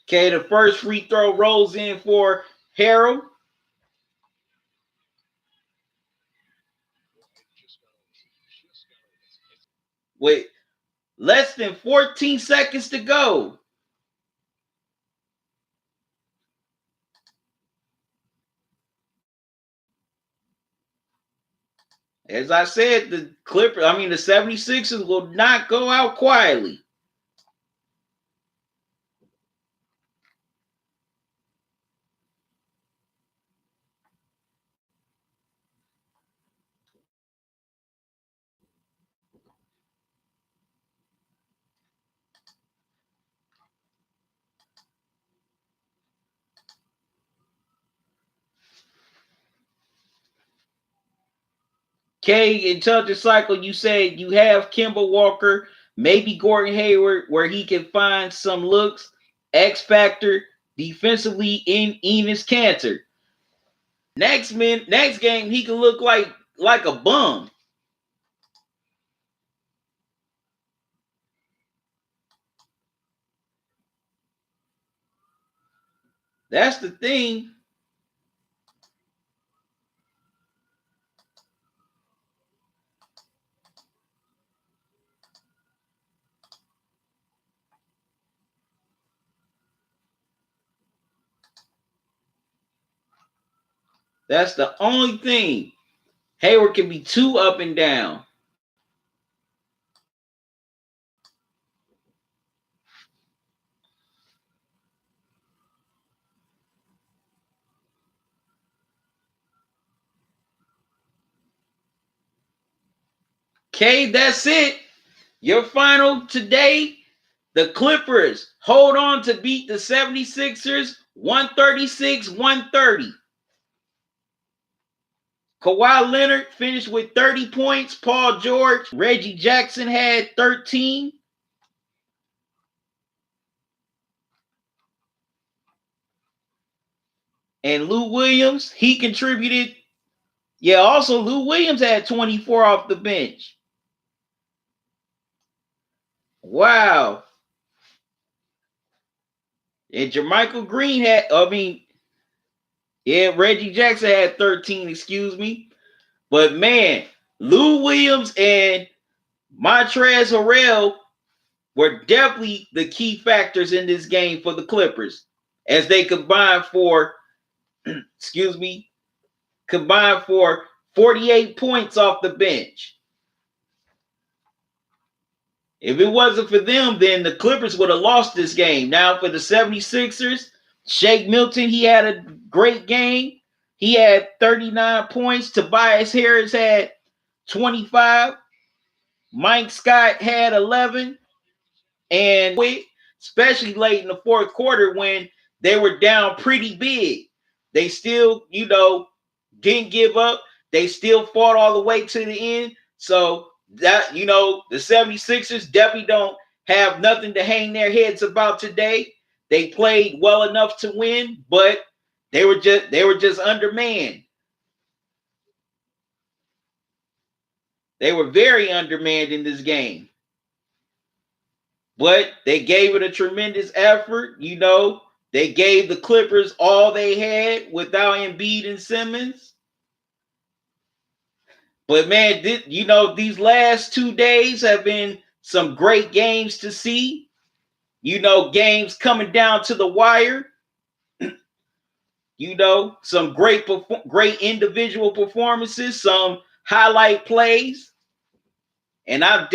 Okay, the first free throw rolls in for Harold. With less than 14 seconds to go. As I said, the 76ers will not go out quietly. Okay, in Intelligent Cycle, you said you have Kemba Walker, maybe Gordon Hayward, where he can find some looks. X Factor defensively in Enes Kanter. Next game, he can look like a bum. That's the thing. That's the only thing. Hayward can be too up and down. Okay, that's it. Your final today. The Clippers hold on to beat the 76ers 136-130. Kawhi Leonard finished with 30 points. Paul George, Reggie Jackson had 13. And Lou Williams, he contributed. Yeah, also Lou Williams had 24 off the bench. Wow. And Jermichael Green had, Reggie Jackson had 13, excuse me. But man, Lou Williams and Montrezl Harrell were definitely the key factors in this game for the Clippers as they combined for 48 points off the bench. If it wasn't for them, then the Clippers would have lost this game. Now for the 76ers, Shake Milton, he had a great game. He had 39 points. Tobias Harris had 25. Mike Scott had 11. And especially late in the fourth quarter when they were down pretty big, they still, didn't give up. They still fought all the way to the end. So that, the 76ers definitely don't have nothing to hang their heads about today. They played well enough to win, but they were just undermanned. They were very undermanned in this game. But they gave it a tremendous effort. They gave the Clippers all they had without Embiid and Simmons. But man, these last 2 days have been some great games to see. Games coming down to the wire. Some great individual performances, some highlight plays. And I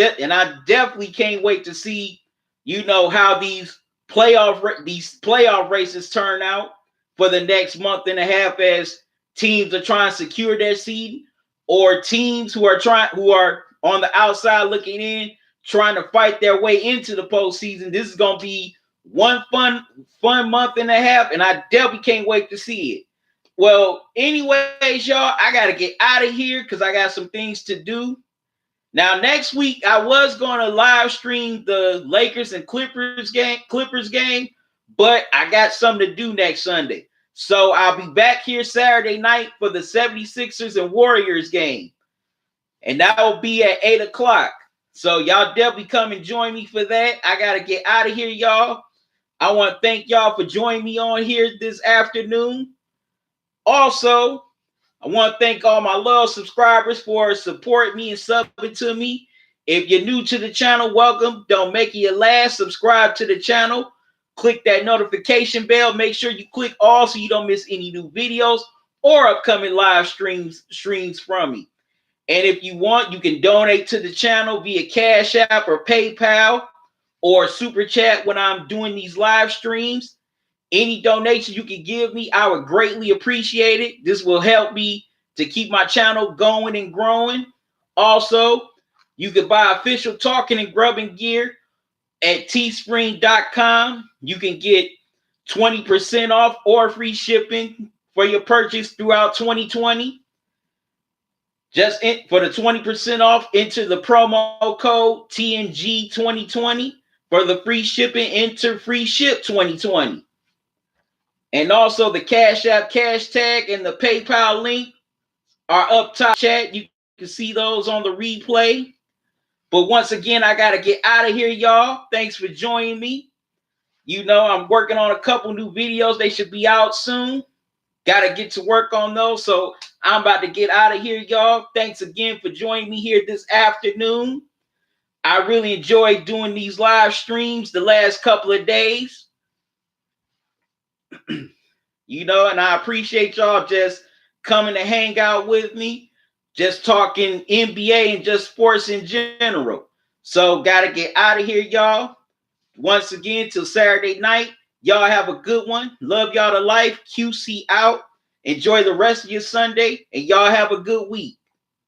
definitely can't wait to see how these playoff races turn out for the next month and a half as teams are trying to secure their seed, or teams who are on the outside looking in, trying to fight their way into the postseason. This is gonna be one fun month and a half, and I definitely can't wait to see it. Well, anyways, y'all, I gotta get out of here because I got some things to do. Now, next week, I was going to live stream the Lakers and Clippers game, but I got something to do next Sunday. So I'll be back here Saturday night for the 76ers and Warriors game. And that will be at 8 o'clock. So y'all definitely come and join me for that. I got to get out of here, y'all. I want to thank y'all for joining me on here this afternoon. Also, I want to thank all my loyal subscribers for supporting me and subbing to me. If you're new to the channel, welcome. Don't make it your last. Subscribe to the channel. Click that notification bell. Make sure you click all so you don't miss any new videos or upcoming live streams from me. And if you want, you can donate to the channel via Cash App or PayPal or Super Chat when I'm doing these live streams. Any donation you can give me, I would greatly appreciate it. This will help me to keep my channel going and growing. Also, you can buy official talking and grubbing gear at teespring.com. You can get 20% off or free shipping for your purchase throughout 2020. For the 20% off, enter the promo code TNG2020. For the free shipping, enter free ship 2020. And also the Cash App cash tag and the PayPal link are up top chat. You can see those on the replay. But once again, I got to get out of here, y'all. Thanks for joining me. I'm working on a couple new videos. They should be out soon. Got to get to work on those. So I'm about to get out of here, y'all. Thanks again for joining me here this afternoon. I really enjoyed doing these live streams the last couple of days. And I appreciate y'all just coming to hang out with me, just talking NBA and just sports in general. So got to get out of here, y'all. Once again, till Saturday night, y'all have a good one. Love y'all to life. QC out. Enjoy the rest of your Sunday, and y'all have a good week.